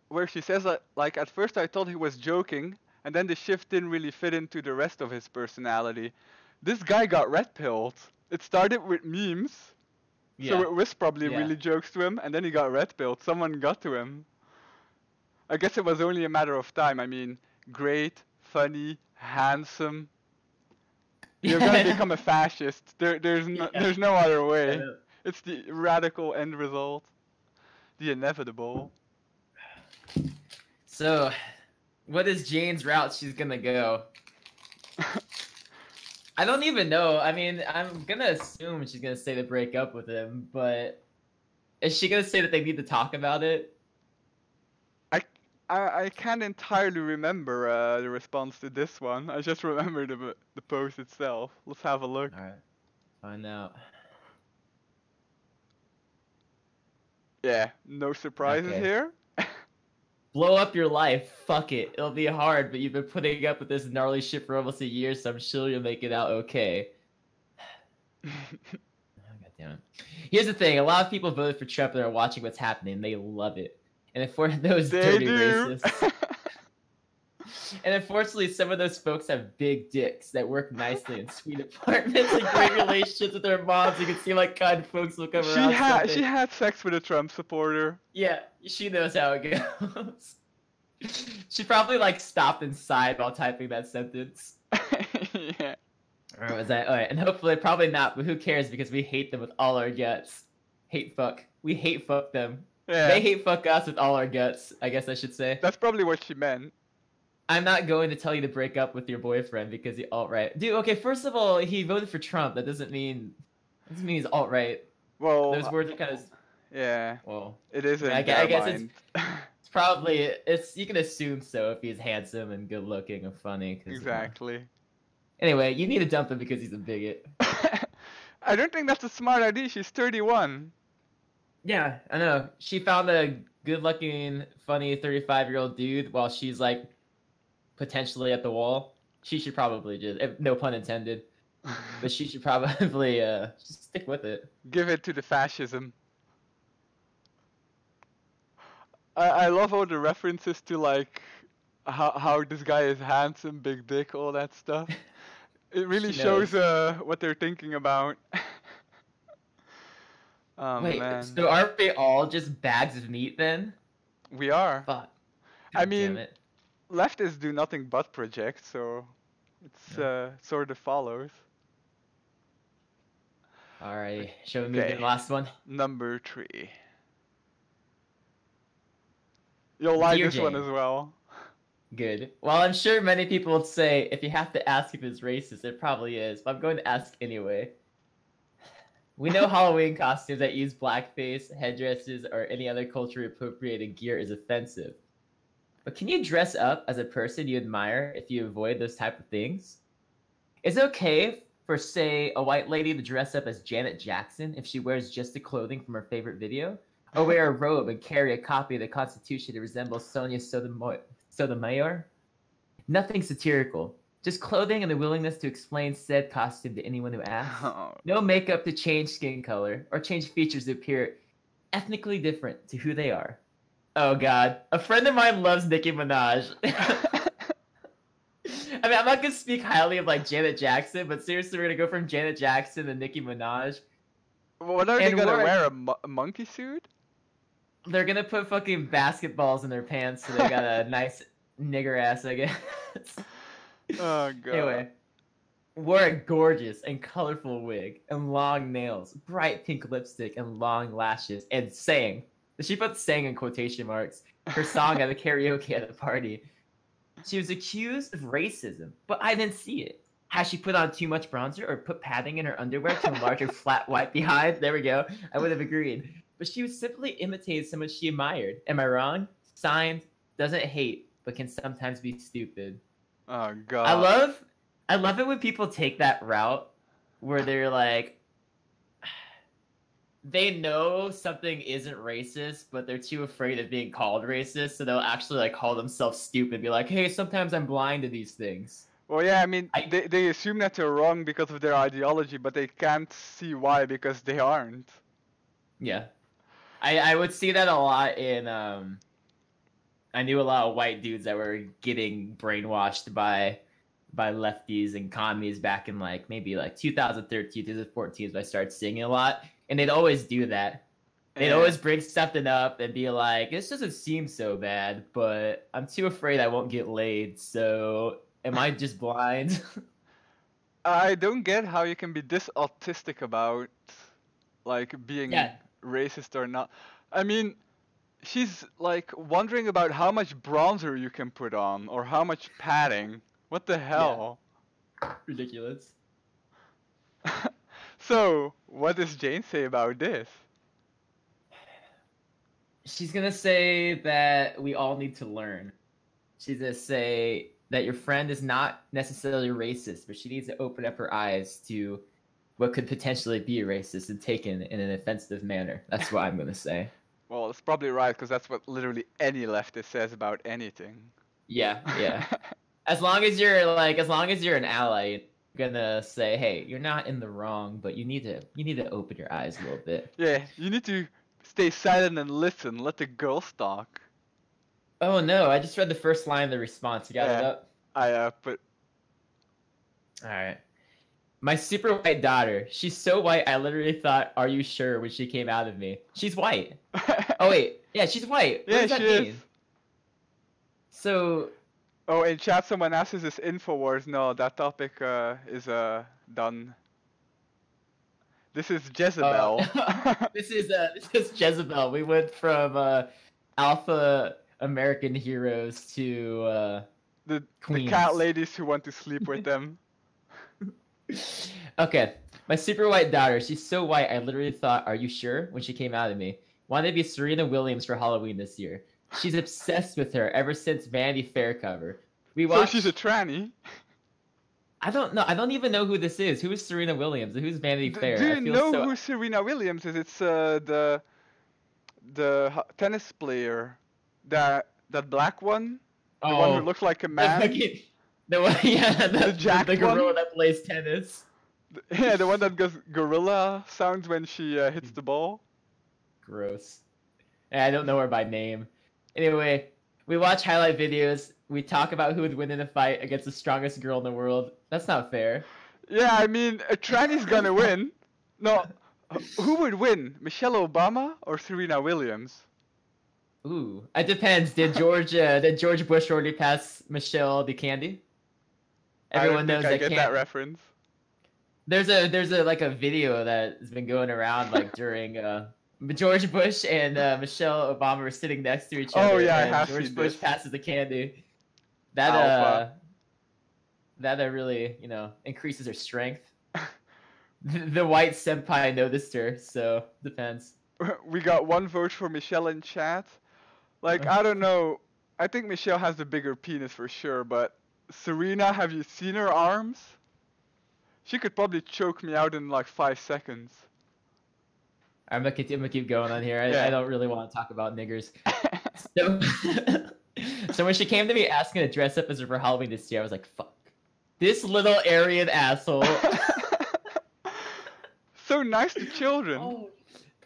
where she says that, like, at first I thought he was joking, and then the shift didn't really fit into the rest of his personality. This guy got red pilled. It started with memes, so it was probably really jokes to him, and then he got red pilled. Someone got to him. I guess it was only a matter of time. I mean, great, funny, handsome. You're gonna become a fascist. There's no other way. It's the radical end result. The inevitable. So, what is Jane's route she's gonna go? I don't even know. I mean, I'm gonna assume she's gonna say to break up with him, but is she gonna say that they need to talk about it? I can't entirely remember the response to this one. I just remember the post itself. Let's have a look. All right, find out. Yeah, no surprises here. Blow up your life. Fuck it. It'll be hard, but you've been putting up with this gnarly shit for almost a year, so I'm sure you'll make it out okay. God damn it. Here's the thing. A lot of people voted for Trump and are watching what's happening. They love it. And for those dirty racists. And unfortunately, some of those folks have big dicks that work nicely in sweet apartments and great relationships with their moms. You can see like kind folks will come around. She had sex with a Trump supporter. Yeah, she knows how it goes. She probably like stopped and sighed while typing that sentence. Yeah. Or was that? All right, and hopefully probably not, but who cares because we hate them with all our guts. Hate fuck. We hate fuck them. Yeah. They hate fuck us with all our guts, I guess I should say. That's probably what she meant. I'm not going to tell you to break up with your boyfriend because he alt-right. Dude, okay, first of all, he voted for Trump. That doesn't mean... Doesn't mean he's alt-right. Well, Those words are kind of... yeah. Well, It is in I their guess mind. it's probably... You can assume so if he's handsome and good-looking and funny. 'Cause, Exactly. Anyway, you need to dump him because he's a bigot. I don't think that's a smart idea. She's 31. Yeah, I know. She found a good-looking, funny 35-year-old dude while she's, like, potentially at the wall. She should probably just... No pun intended. But she should probably just stick with it. Give it to the fascism. I love all the references to, like, how this guy is handsome, big dick, all that stuff. It really She shows knows. what they're thinking about. Oh, Wait, man. so aren't we all just bags of meat then? We are. Fuck. I God mean, damn it. leftists do nothing but project, so it's sort of follows. Alrighty, shall we move to Okay. the last one? Number 3. You'll like Dear this one Jane. as well. Good. Well, I'm sure many people would say if you have to ask if it's racist, it probably is, but I'm going to ask anyway. We know Halloween costumes that use blackface, headdresses, or any other culture appropriated gear is offensive. But can you dress up as a person you admire if you avoid those type of things? Is it okay for, say, a white lady to dress up as Janet Jackson if she wears just the clothing from her favorite video? Or wear a robe and carry a copy of the Constitution to resemble Sonia Sotomayor? Nothing satirical. Just clothing and the willingness to explain said costume to anyone who asks. Oh. No makeup to change skin color or change features to appear ethnically different to who they are. Oh god. A friend of mine loves Nicki Minaj. I mean, I'm not gonna speak highly of like Janet Jackson, but seriously, we're gonna go from Janet Jackson to Nicki Minaj. What are they And gonna we're- wear? A monkey suit? They're gonna put fucking basketballs in their pants so they got a nice nigger ass, I guess. Oh god. Anyway, wore a gorgeous and colorful wig and long nails, bright pink lipstick and long lashes, and sang. She put "sang" in quotation marks. Her song at a karaoke at a party. She was accused of racism, but I didn't see it. Has she put on too much bronzer or put padding in her underwear to enlarge her flat white behind? There we go. I would have agreed. But she was simply imitating someone she admired. Am I wrong? Signed, doesn't hate, but can sometimes be stupid. Oh god. I love it when people take that route where they're like, they know something isn't racist, but they're too afraid of being called racist, so they'll actually like call themselves stupid, be like, hey, sometimes I'm blind to these things. Well, yeah, I mean, they assume that they're wrong because of their ideology, but they can't see why because they aren't. Yeah. I would see that a lot in, I knew a lot of white dudes that were getting brainwashed by lefties and commies back in like maybe like 2013, 2014 when I started singing a lot. And they'd always do that. They'd always bring something up and be like, this doesn't seem so bad, but I'm too afraid I won't get laid, so am I just blind? I don't get how you can be this autistic about like being racist or not. I mean, she's like wondering about how much bronzer you can put on or how much padding. What the hell? Ridiculous. So, what does Jane say about this? She's gonna say that we all need to learn. She's gonna say that your friend is not necessarily racist, but she needs to open up her eyes to what could potentially be racist and taken in an offensive manner. That's what I'm gonna say. Well, it's probably right because that's what literally any leftist says about anything. Yeah. As long as you're an ally, you're gonna say, hey, you're not in the wrong, but you need to open your eyes a little bit. Yeah, you need to stay silent and listen. Let the girls talk. Oh no, I just read the first line of the response. You got it up? I put. Alright. My super white daughter. She's so white I literally thought, are you sure, when she came out of me. She's white. Oh wait. Yeah, she's white. What does that mean? Is. So Oh, in chat someone asks, is this InfoWars? No, that topic is done. This is Jezebel. This is Jezebel. We went from alpha American heroes to the queens. cat ladies who want to sleep with them. Okay, My super white daughter, she's so white, I literally thought, are you sure? When she came out of me. Wanted to be Serena Williams for Halloween this year. She's obsessed with her ever since Vanity Fair cover. We watched... So she's a tranny? I don't know. I don't even know who this is. Who is Serena Williams? Who's Vanity Fair? Do you know so... who Serena Williams is? It's tennis player. That black one? The one who looks like a man? The one, yeah, the gorilla one? that plays tennis. Yeah, the one that goes gorilla sounds when she hits the ball. Gross. I don't know her by name. Anyway, we watch highlight videos. We talk about who would win in a fight against the strongest girl in the world. That's not fair. Yeah, I mean, a tranny's gonna win. No, who would win? Michelle Obama or Serena Williams? Ooh, it depends. Did George Bush already pass Michelle the candy? Everyone knows I get that reference. There's a like a video that has been going around like during George Bush and Michelle Obama were sitting next to each other. Oh yeah, I and have George seen Bush this. passes the candy. That really increases her strength. The white senpai noticed her, so depends. We got one vote for Michelle in chat. Like, I don't know. I think Michelle has the bigger penis for sure, but Serena, have you seen her arms? She could probably choke me out in like 5 seconds. I'm gonna keep going on here. Yeah. I don't really want to talk about niggers. So when she came to me asking to dress up as her for Halloween this year, I was like, fuck. This little Aryan asshole. So nice to children. Oh,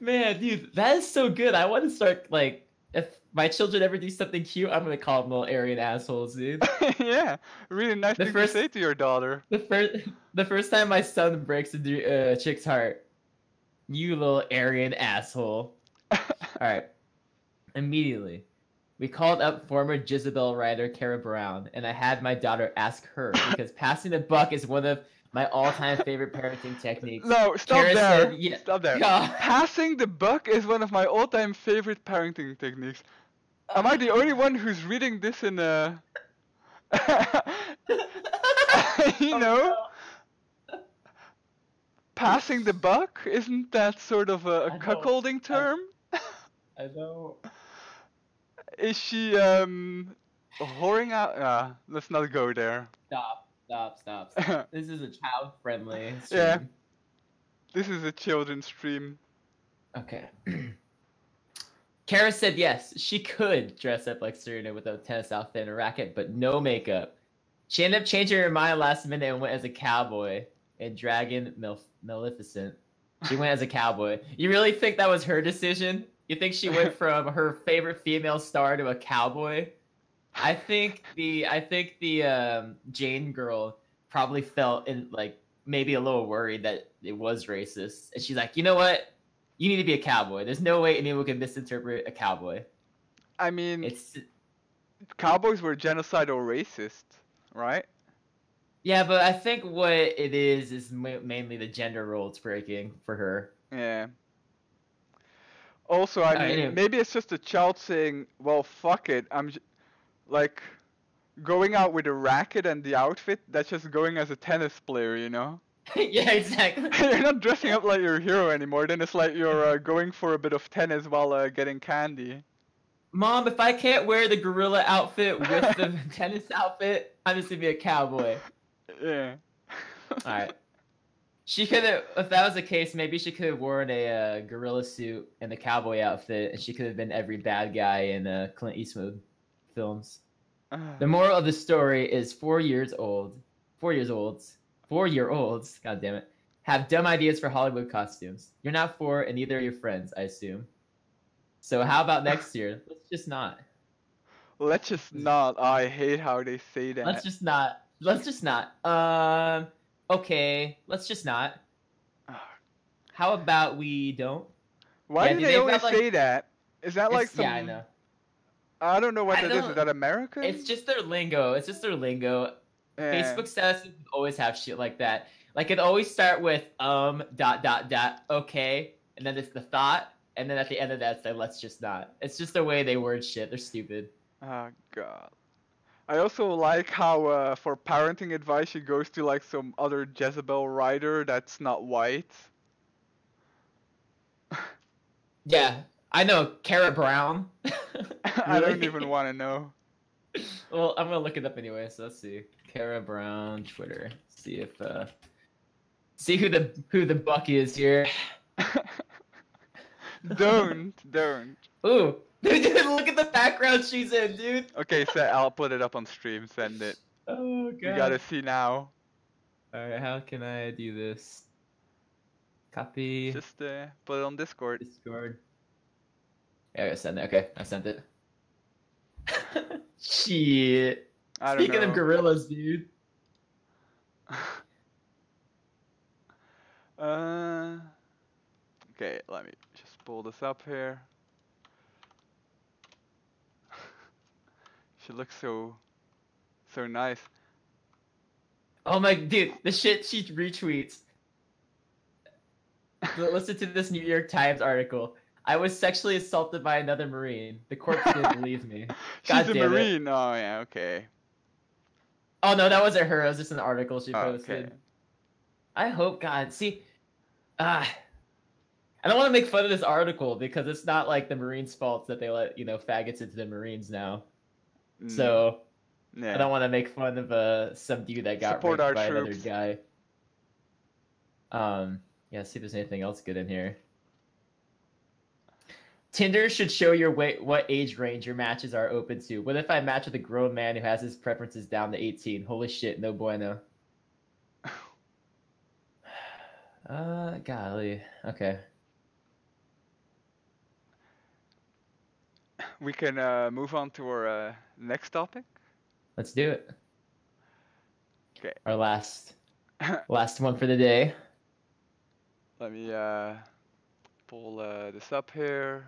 man, dude, that is so good. I want to start, like, if my children ever do something cute, I'm going to call them little Aryan assholes, dude. Yeah, really nice thing to say to your daughter. The first time my son breaks a chick's heart, you little Aryan asshole. All right. Immediately, we called up former Jezebel writer Kara Brown, and I had my daughter ask her, because passing the buck is one of my all-time favorite parenting techniques. No, stop Kara there. said, yeah. Stop there. God. Passing the buck is one of my all-time favorite parenting techniques. Am I the only one who's reading this in a... you know? Passing the buck? Isn't that sort of a cuckolding term? I know. Is she whoring out? Let's not go there. Stop. This is a child-friendly stream. Yeah. This is a children's stream. Okay. Kara said yes, she could dress up like Serena with a tennis outfit and a racket, but no makeup. She ended up changing her mind last minute and went as a cowboy in Dragon Maleficent. She went as a cowboy. You really think that was her decision? You think she went from her favorite female star to a cowboy? I think the Jane girl probably felt maybe a little worried that it was racist, and she's like, you know what? You need to be a cowboy. There's no way anyone can misinterpret a cowboy. I mean, cowboys were genocidal or racist, right? Yeah, but I think what it is mainly the gender roles breaking for her. Yeah. Also, I mean, maybe it's just a child saying, well, fuck it. Like, going out with a racket and the outfit, that's just going as a tennis player, you know? Yeah, exactly. You're not dressing up like you're a hero anymore, then it's like you're going for a bit of tennis while getting candy. Mom, if I can't wear the gorilla outfit with the tennis outfit, I'm just gonna be a cowboy. Yeah. Alright. She could have, if that was the case, maybe she could have worn a gorilla suit and the cowboy outfit, and she could have been every bad guy in Clint Eastwood films. The moral of the story is 4-year-olds, god damn it, have dumb ideas for Hollywood costumes. You're not 4, and neither are your friends, I assume. So how about next year? Let's just not. Let's just not. I hate how they say that. Let's just not. Okay, let's just not. How about we don't? Why do they always say that? Is that like some... Yeah, I know. I don't know what that is. Is that American? It's just their lingo. Yeah. Facebook statuses always have shit like that. Like, it always start with, okay, and then it's the thought, and then at the end of that, it's like, let's just not. It's just the way they word shit. They're stupid. Oh, God. I also like how for parenting advice she goes to like some other Jezebel writer that's not white. Yeah, I know Kara Brown. I don't even want to know. Well, I'm gonna look it up anyway. So let's see, Kara Brown Twitter. See if see who the buck is here. Don't. Ooh, dude, look at the background she's in, dude. Okay, so I'll put it up on stream. Send it. Oh god. We gotta see now. All right, how can I do this? Copy. Just put it on Discord. Discord. Yeah, I gotta send it. Okay, I sent it. Shit. I don't Speaking know. of gorillas, dude. Okay, let me just pull this up here. She looks so nice. Oh my, dude, the shit she retweets. Listen to this New York Times article. I was sexually assaulted by another Marine. The corpse didn't believe me. God She's a damn it. Marine. Oh yeah, okay. Oh no, that wasn't her. It was just an article she posted. Okay. I hope, God, see, I don't want to make fun of this article because it's not like the Marines' fault that they let, faggots into the Marines now. So, Yeah. I don't want to make fun of some dude that got Support raped our by troops. another guy. Yeah, see if there's anything else good in here. Tinder should show your what age range your matches are open to. What if I match with a grown man who has his preferences down to 18? Holy shit, no bueno. Golly. Okay. We can move on to our next topic. Let's do it. Okay. Our last one for the day. Let me pull this up here.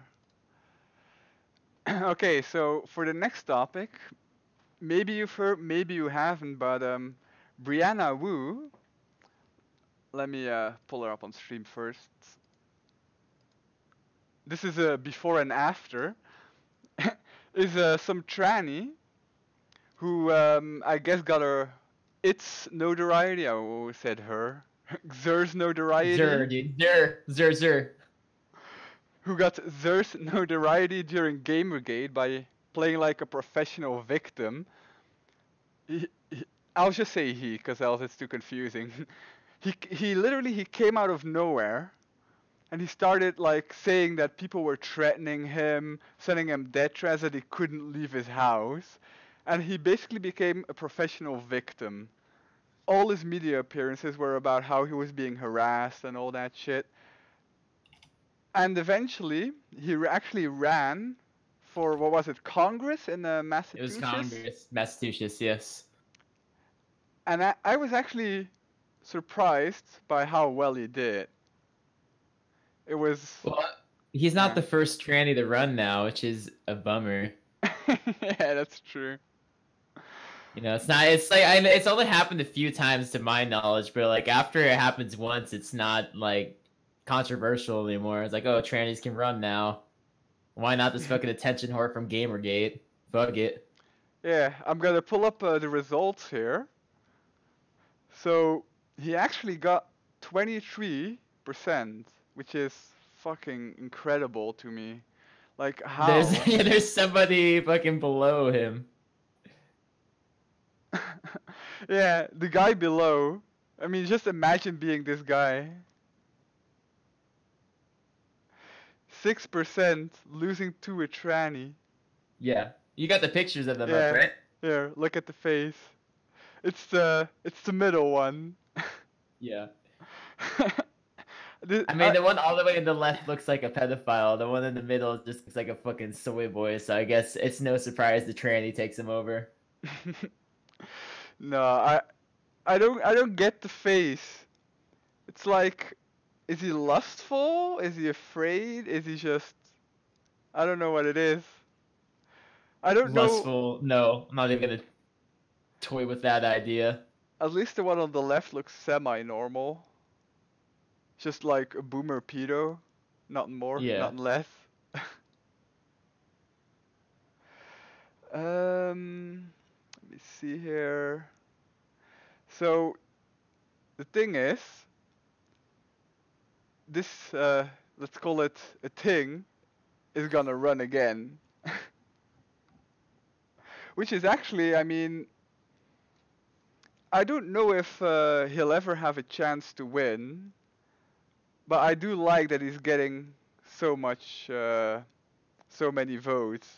Okay, so for the next topic, maybe you've heard, maybe you haven't, but Brianna Wu. Let me pull her up on stream first. This is a before and after. Is some tranny who I guess got its notoriety. I always said her. Xer's notoriety. Zer, dude. Zer. Who got Xer's notoriety during Gamergate by playing like a professional victim. I'll just say he, because else it's too confusing. He literally came out of nowhere, and he started like saying that people were threatening him, sending him death threats that he couldn't leave his house, and he basically became a professional victim. All his media appearances were about how he was being harassed and all that shit. And eventually, he actually ran for, what was it, Congress in Massachusetts? It was Congress, Massachusetts, yes. And I was actually surprised by how well he did. It was... Well, he's not the first tranny to run now, which is a bummer. Yeah, that's true. It's not. It's like it's only happened a few times to my knowledge, but like after it happens once, it's not like controversial anymore. It's like, oh, trannies can run now. Why not this fucking attention whore from Gamergate? Fuck it. Yeah, I'm gonna pull up the results here. So he actually got 23%, which is fucking incredible to me. Like how? There's somebody fucking below him. Yeah, the guy below. I mean, just imagine being this guy. 6% losing to a tranny. Yeah, you got the pictures of them Yeah. up, right? Here, look at the face. It's the middle one. Yeah. The one all the way in the left looks like a pedophile. The one in the middle just looks like a fucking soy boy. So I guess it's no surprise the tranny takes him over. No, I don't get the face. It's like, is he lustful? Is he afraid? Is he just... I don't know what it is. I don't know. Lustful? No, I'm not even gonna toy with that idea. At least the one on the left looks semi-normal. Just like a boomer pedo. Not more, Yeah. not less. Let me me see here. So the thing is, this let's call it a thing, is gonna run again. Which is actually, I mean, I don't know if he'll ever have a chance to win, but I do like that he's getting so much, so many votes,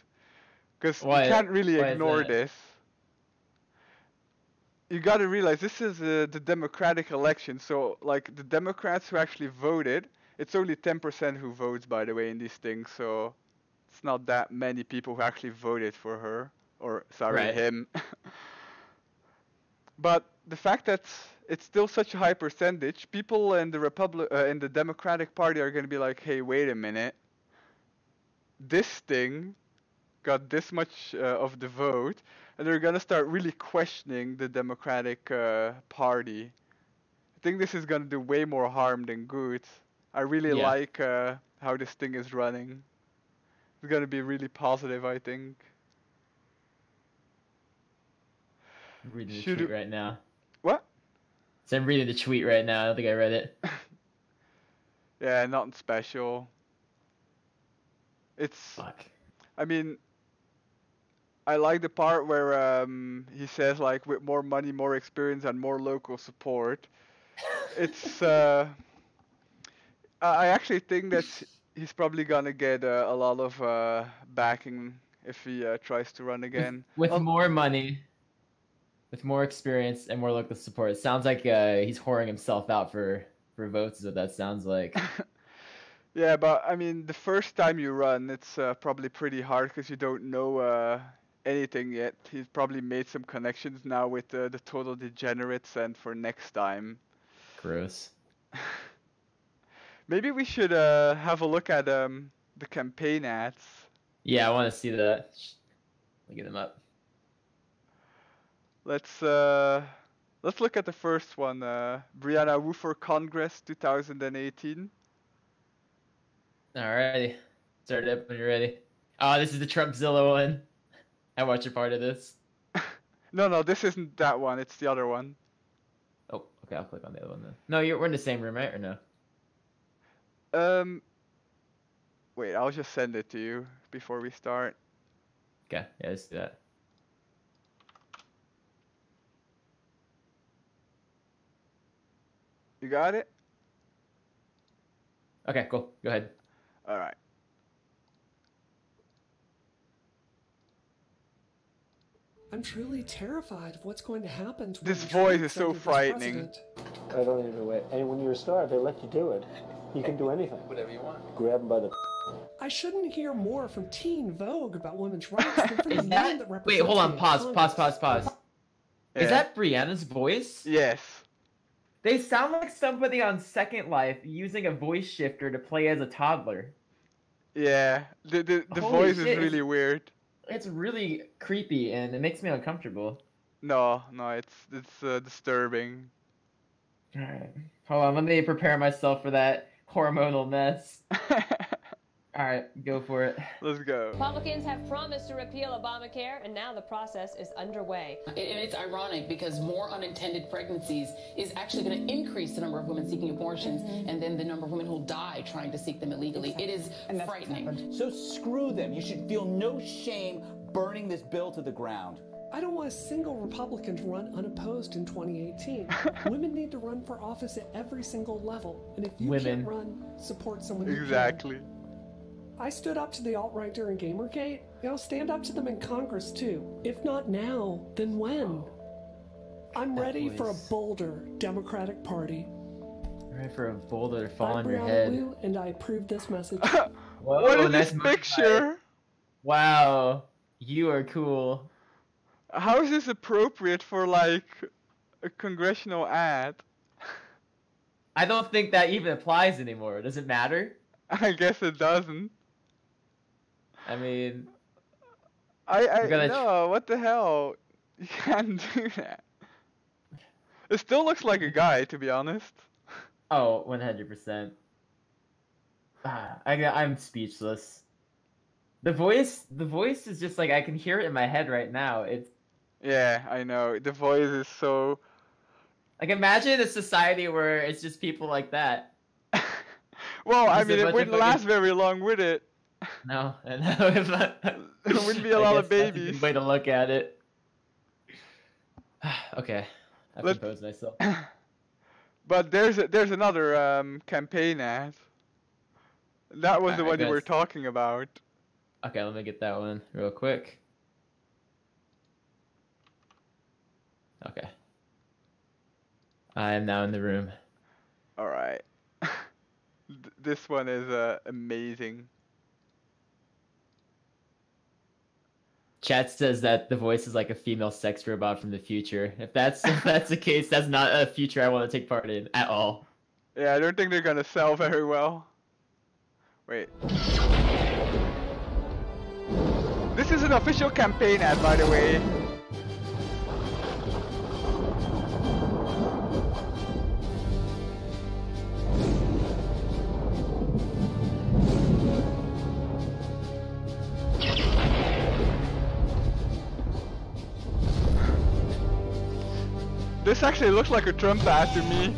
because you can't really ignore this. You got to realize this is the democratic election, so like the Democrats who actually voted, it's only 10% who votes, by the way, in these things, so it's not that many people who actually voted for her, or sorry, him. But the fact that it's still such a high percentage, people in the in the Democratic Party are going to be like, hey, wait a minute, this thing got this much of the vote, and they're gonna start really questioning the Democratic Party. I think this is gonna do way more harm than good. I really like how this thing is running. It's gonna be really positive, I think. I'm reading the tweet right now. What? So I'm reading the tweet right now. I don't think I read it. Yeah, nothing special. It's. Fuck. I mean, I like the part where he says like, with more money, more experience, and more local support. It's. I actually think that he's probably gonna get a lot of backing if he tries to run again. With more money, with more experience, and more local support. It sounds like he's whoring himself out for votes. Is what that sounds like. Yeah, but I mean, the first time you run, it's probably pretty hard because you don't know anything yet. He's probably made some connections now with the Total Degenerates, and for next time. Gross. Maybe we should have a look at the campaign ads. Yeah, I want to see that. Let me get them up. Let's look at the first one. Brianna Wu for Congress 2018. Alrighty. Start it up when you're ready. Oh, this is the Trumpzilla one. I watched a part of this. No, this isn't that one. It's the other one. Oh, okay. I'll click on the other one then. No, we're in the same room, right? Or no? Wait, I'll just send it to you before we start. Okay, yeah, let's do that. You got it? Okay, cool. Go ahead. All right. I'm truly terrified of what's going to happen to this voice is so frightening. I don't even wait. And when you're a star, they let you do it. You can do anything. Whatever you want. Grab them by the. I shouldn't hear more from Teen Vogue about women's rights than from the man that represents. Wait, hold on. Pause. Yeah. Is that Brianna's voice? Yes. They sound like somebody on Second Life using a voice shifter to play as a toddler. Yeah, the voice is really weird. It's really creepy and it makes me uncomfortable. No, it's disturbing. Alright. Hold on, let me prepare myself for that hormonal mess. Alright, go for it. Let's go. Republicans have promised to repeal Obamacare, and now the process is underway. And it's ironic because more unintended pregnancies is actually going to increase the number of women seeking abortions and then the number of women who will die trying to seek them illegally. It is frightening. So screw them. You should feel no shame burning this bill to the ground. I don't want a single Republican to run unopposed in 2018. Women need to run for office at every single level. And if you can't run, support someone who Exactly. I stood up to the alt-right during Gamergate. I'll stand up to them in Congress too. If not now, then when? I'm ready for a bolder Democratic Party. Ready for a boulder to fall I'm on your Brianna head. Wu, and I approve this message. Whoa, What is nice this picture? Wow, you are cool. How is this appropriate for like a congressional ad? I don't think that even applies anymore. Does it matter? I guess it doesn't. I mean, no, what the hell? You can't do that. It still looks like a guy, to be honest. Oh, 100%. I'm speechless. The voice is just like, I can hear it in my head right now. Yeah, I know. The voice is so. Like, imagine a society where it's just people like that. Well, I Just a mean, it bunch of wouldn't fucking- last very long, would it? No, and There wouldn't be a lot of That's a babies. good way to look at it. Okay, I've Let's- composed myself. But there's another campaign ad. That was the Alright, one you were guys. talking about. Okay, let me get that one real quick. Okay. I am now in the room. All right. This one is amazing. Chat says that the voice is like a female sex robot from the future. If that's the case, that's not a future I want to take part in at all. Yeah, I don't think they're gonna sell very well. Wait. This is an official campaign ad, by the way. This actually looks like a Trump ad to me.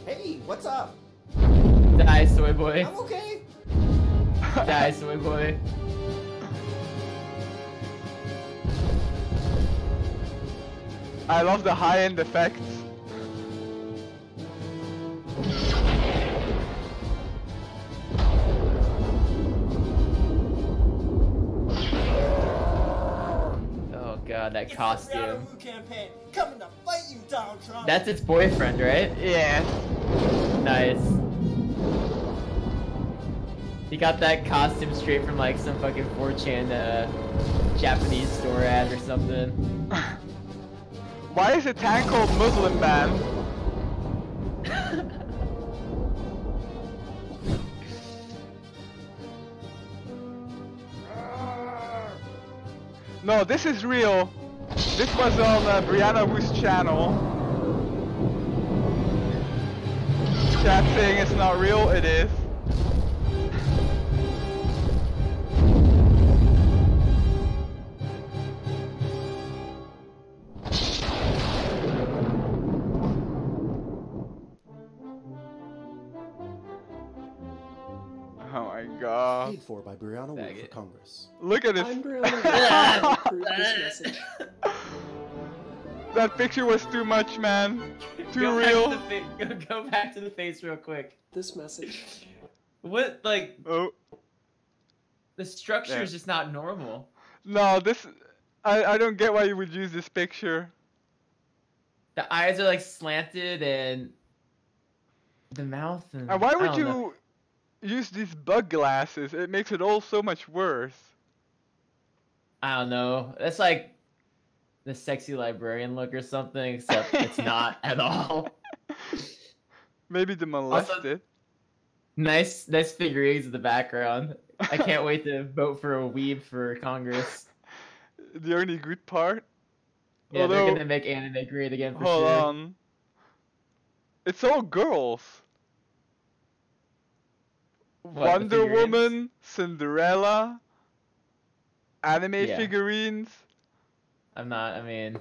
Hey, what's up? Die, soy boy. I'm okay. Die, soy boy. I love the high-end effects. Oh god, that costume. Campaign coming to fight you, Donald Trump. That's its boyfriend, right? Yeah. Nice. He got that costume straight from like some fucking 4chan Japanese store ad or something. Why is a tank called Muslim Man? No, this is real. This was on Brianna Wu's channel. Chat saying it's not real, it is. Oh my god. Paid for by Brianna Wu for Congress. Look at this. I'm Brianna Wu. I approve this message. That picture was too much, man. Too Go real. Back to the go back to the face real quick. This message. What, like, Oh. the structure Yeah. is just not normal. No, this. I don't get why you would use this picture. The eyes are like slanted and the mouth and And why I would don't you know. use these bug glasses? It makes it all so much worse. I don't know. That's like the sexy librarian look or something, except it's not at all. Maybe the molested. Nice figurines in the background. I can't wait to vote for a weeb for Congress. The only good part. Yeah, Although, they're gonna make anime great again for hold sure. on. It's all girls. What, the Wonder figurines? Woman, Cinderella, anime Yeah. figurines. I mean,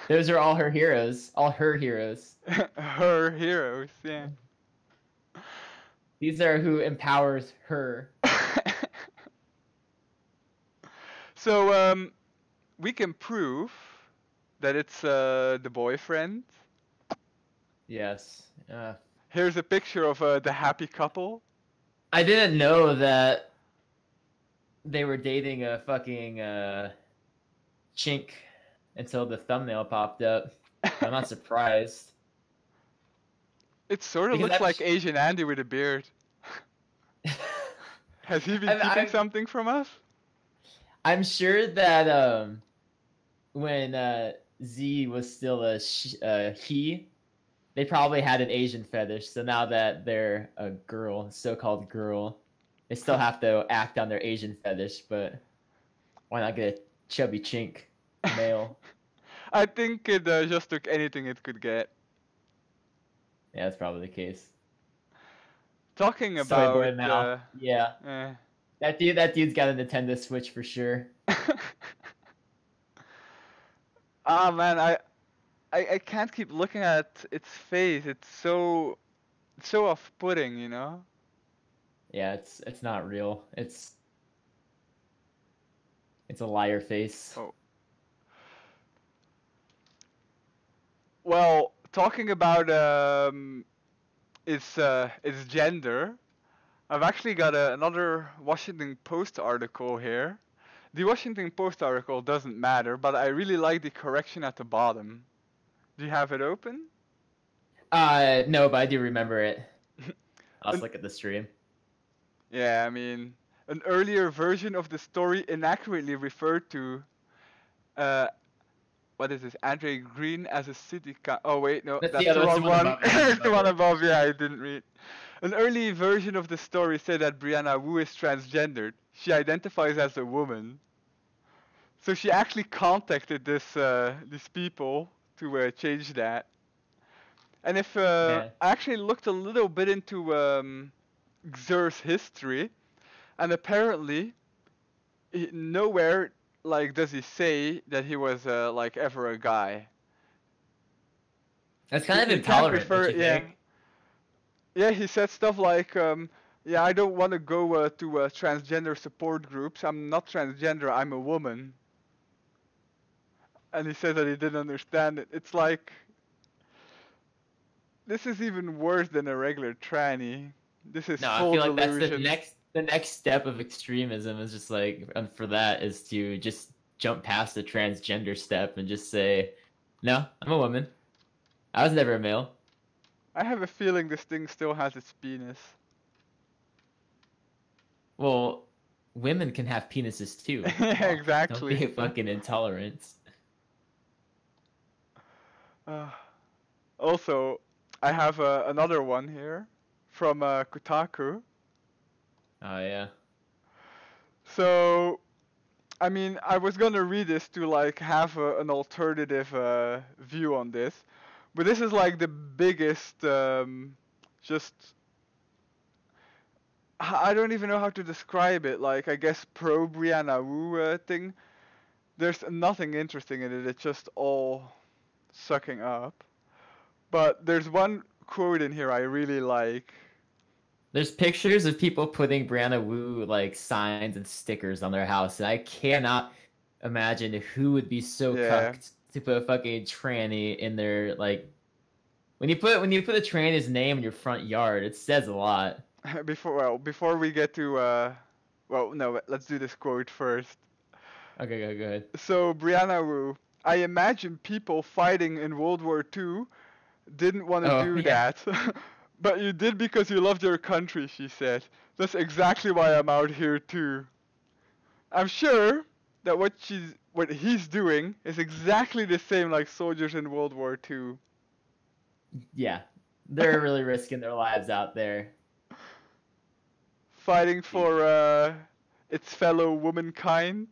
those are all her heroes. All her heroes. Her heroes, yeah. These are who empowers her. So, we can prove that it's the boyfriend. Yes. Here's a picture of the happy couple. I didn't know that they were dating a fucking chink until the thumbnail popped up. I'm not surprised. It sort of Because looks I'm like Asian Andy with a beard. Has he been keeping something from us? I'm sure that when Z was still a he, they probably had an Asian fetish. So now that they're a girl, so-called girl, they still have to act on their Asian fetish. But why not get a chubby chink male? I think it just took anything it could get. Yeah, that's probably the case. Talking Soy about boy mouth. Yeah. eh. That dude's got a Nintendo Switch for sure. Ah man, I can't keep looking at its face. It's so off-putting, you know. Yeah, it's not real. It's a liar face. Oh. Well, talking about its gender, I've actually got another Washington Post article here. The Washington Post article doesn't matter, but I really like the correction at the bottom. Do you have it open? No, but I do remember it. I'll just look at the stream. Yeah, I mean, an earlier version of the story inaccurately referred to, what is this, Andre Green as a city oh wait, no, that's the wrong one. It's the one above, yeah, I didn't read. An early version of the story said that Brianna Wu is transgendered. She identifies as a woman. So she actually contacted these people to change that. And if I actually looked a little bit into Xur's history, and apparently nowhere like does he say that he was like ever a guy. That's kind of intolerant. Think? Yeah, he said stuff like, yeah, I don't want to go to transgender support groups. I'm not transgender. I'm a woman. And he said that he didn't understand it. It's like, this is even worse than a regular tranny. This is full I feel like delusion. that's the next step of extremism is just like, and for that is to just jump past the transgender step and just say, no, I'm a woman. I was never a male. I have a feeling this thing still has its penis. Well, women can have penises too. Yeah, exactly. Don't be fucking intolerant. Also, I have another one here from Kotaku. Oh yeah. So, I mean, I was gonna read this to like have an alternative view on this, but this is like the biggest, just I don't even know how to describe it. Like, I guess pro Brianna Wu thing. There's nothing interesting in it. It's just all sucking up. But there's one quote in here I really like. There's pictures of people putting Brianna Wu like signs and stickers on their house, and I cannot imagine who would be so cucked to put a fucking tranny in their like. When you put a tranny's name in your front yard, it says a lot. Before we get to let's do this quote first. Okay, go ahead. So Brianna Wu, I imagine people fighting in World War II didn't want to do that. But you did because you loved your country, she said. That's exactly why I'm out here too. I'm sure that what he's doing is exactly the same like soldiers in World War II. Yeah, they're really risking their lives out there. Fighting for its fellow womankind.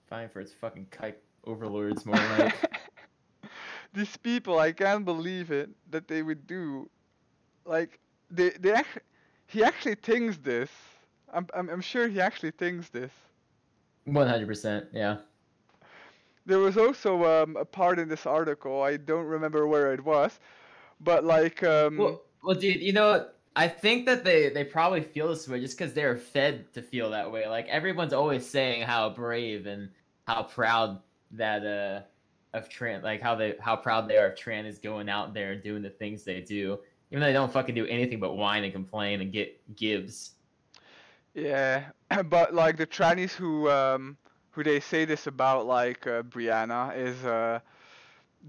Fighting for its fucking kike overlords, more like. These people, I can't believe it that they would do, like he actually thinks this. I'm sure he actually thinks this. 100%, yeah. There was also a part in this article, I don't remember where it was, but like well, dude, you know, I think that they probably feel this way just because they're fed to feel that way. Like everyone's always saying how brave and how proud that of Tran, like how proud they are of Tran is going out there and doing the things they do, even though they don't fucking do anything but whine and complain and get gives. Yeah, but like the trannies who they say this about, like Brianna, is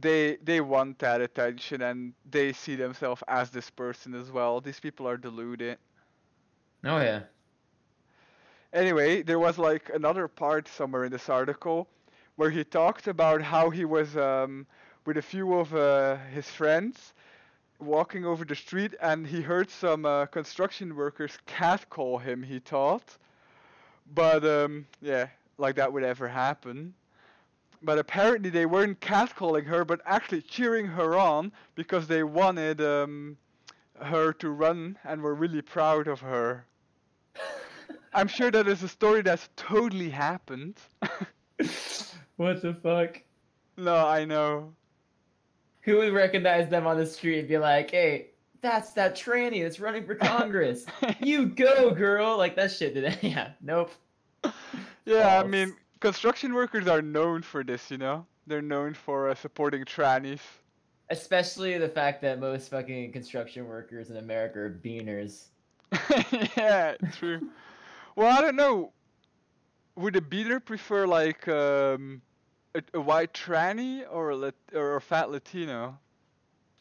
they want that attention and they see themselves as this person as well. These people are deluded. Oh yeah. Anyway, there was like another part somewhere in this article where he talked about how he was with a few of his friends walking over the street and he heard some construction workers catcall him, he thought. But yeah, like that would ever happen. But apparently they weren't catcalling her, but actually cheering her on because they wanted her to run and were really proud of her. I'm sure that is a story that's totally happened. What the fuck? No, I know. Who would recognize them on the street and be like, hey, that's that tranny that's running for Congress. You go, girl. Like, that shit didn't. Yeah, nope. Yeah, False. I mean, construction workers are known for this, you know? They're known for supporting trannies. Especially the fact that most fucking construction workers in America are beaners. Yeah, true. Well, I don't know. Would a beaner prefer, like, a white tranny or a fat Latino?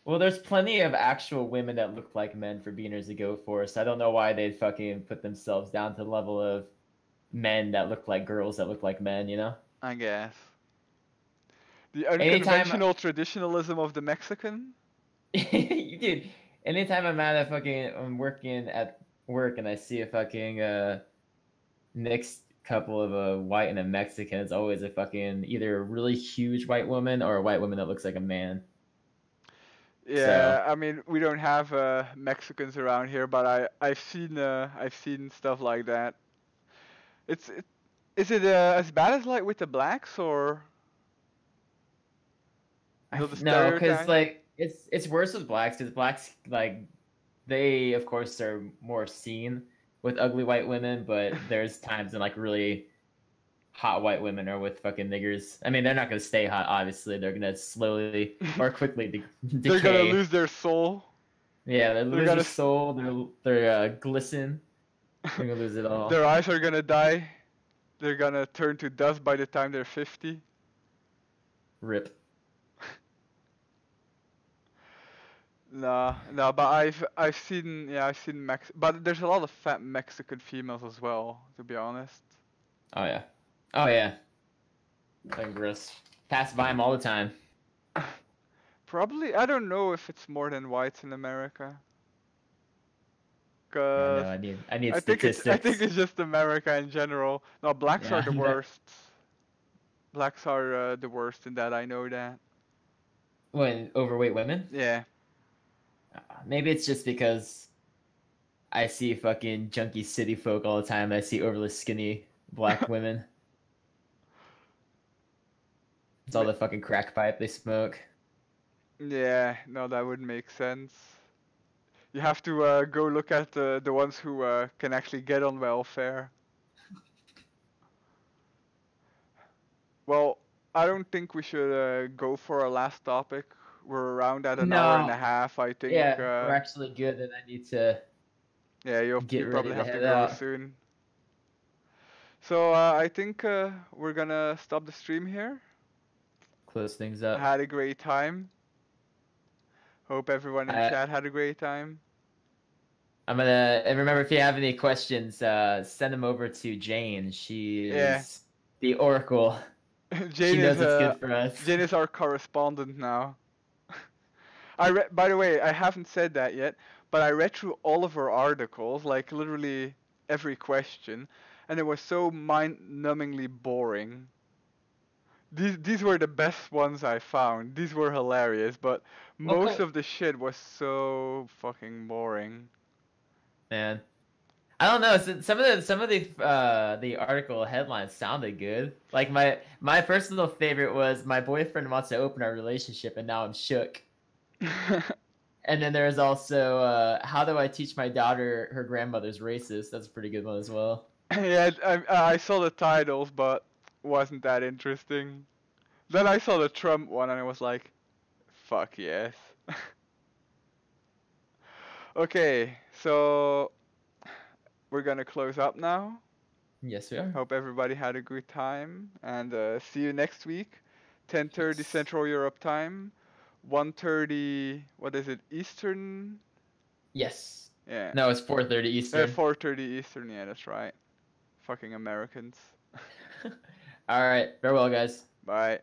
Well, there's plenty of actual women that look like men for beaners to go for, so I don't know why they'd fucking put themselves down to the level of men that look like girls that look like men, you know? I guess. The unconventional traditionalism of the Mexican? Dude, anytime I'm working at work and I see a fucking mixed couple of a white and a Mexican, it's always a fucking either a really huge white woman or a white woman that looks like a man. Yeah, so. I mean, we don't have Mexicans around here, but I've seen stuff like that. Is it as bad as like with the blacks or? No, because like it's worse with blacks because blacks like they of course are more seen with ugly white women, but there's times when like really hot white women are with fucking niggers. I mean, they're not gonna stay hot. Obviously, they're gonna slowly or quickly decay. They're gonna lose their soul. Yeah, they lose their soul. They're glisten. They're gonna lose it all. Their eyes are gonna die. They're gonna turn to dust by the time they're 50. Rip. No, but I've seen but there's a lot of fat Mexican females as well, to be honest. Oh yeah. Gross. Pass by them all the time. Probably, I don't know if it's more than whites in America. Cause I need statistics. I think it's just America in general. No, blacks are the worst. Blacks are the worst in that, I know that. When overweight women? Yeah. Maybe it's just because I see fucking junky city folk all the time. I see overly skinny black women. It's all the fucking crack pipe they smoke. Yeah, no, that would make sense. You have to go look at the ones who can actually get on welfare. Well, I don't think we should go for our last topic. We're around at an hour and a half, I think. Yeah, we're actually good, and I need to. Yeah, you probably have to go soon. So I think we're gonna stop the stream here. Close things up. Had a great time. Hope everyone in chat had a great time. And remember, if you have any questions, send them over to Jane. She is the Oracle. Jane knows what's good for us. Jane is our correspondent now. By the way, I haven't said that yet, but I read through all of her articles, like literally every question, and it was so mind-numbingly boring. These were the best ones I found. These were hilarious, but most of the shit was so fucking boring. Man, I don't know. Some of the article headlines sounded good. Like my personal favorite was my boyfriend wants to open our relationship and now I'm shook. And then there's also how do I teach my daughter her grandmother's racist? That's a pretty good one as well. Yeah, I saw the titles, but wasn't that interesting. Then I saw the Trump one and I was like, fuck yes. Okay, so we're gonna close up now. Yes, we are. Hope everybody had a good time, and see you next week, 10:30 Central Europe time, 1:30. What is it? Eastern? Yes. Yeah. No, it's 4:30 Eastern. 4:30 Eastern. Yeah, that's right. Fucking Americans. All right. Farewell, guys. Bye.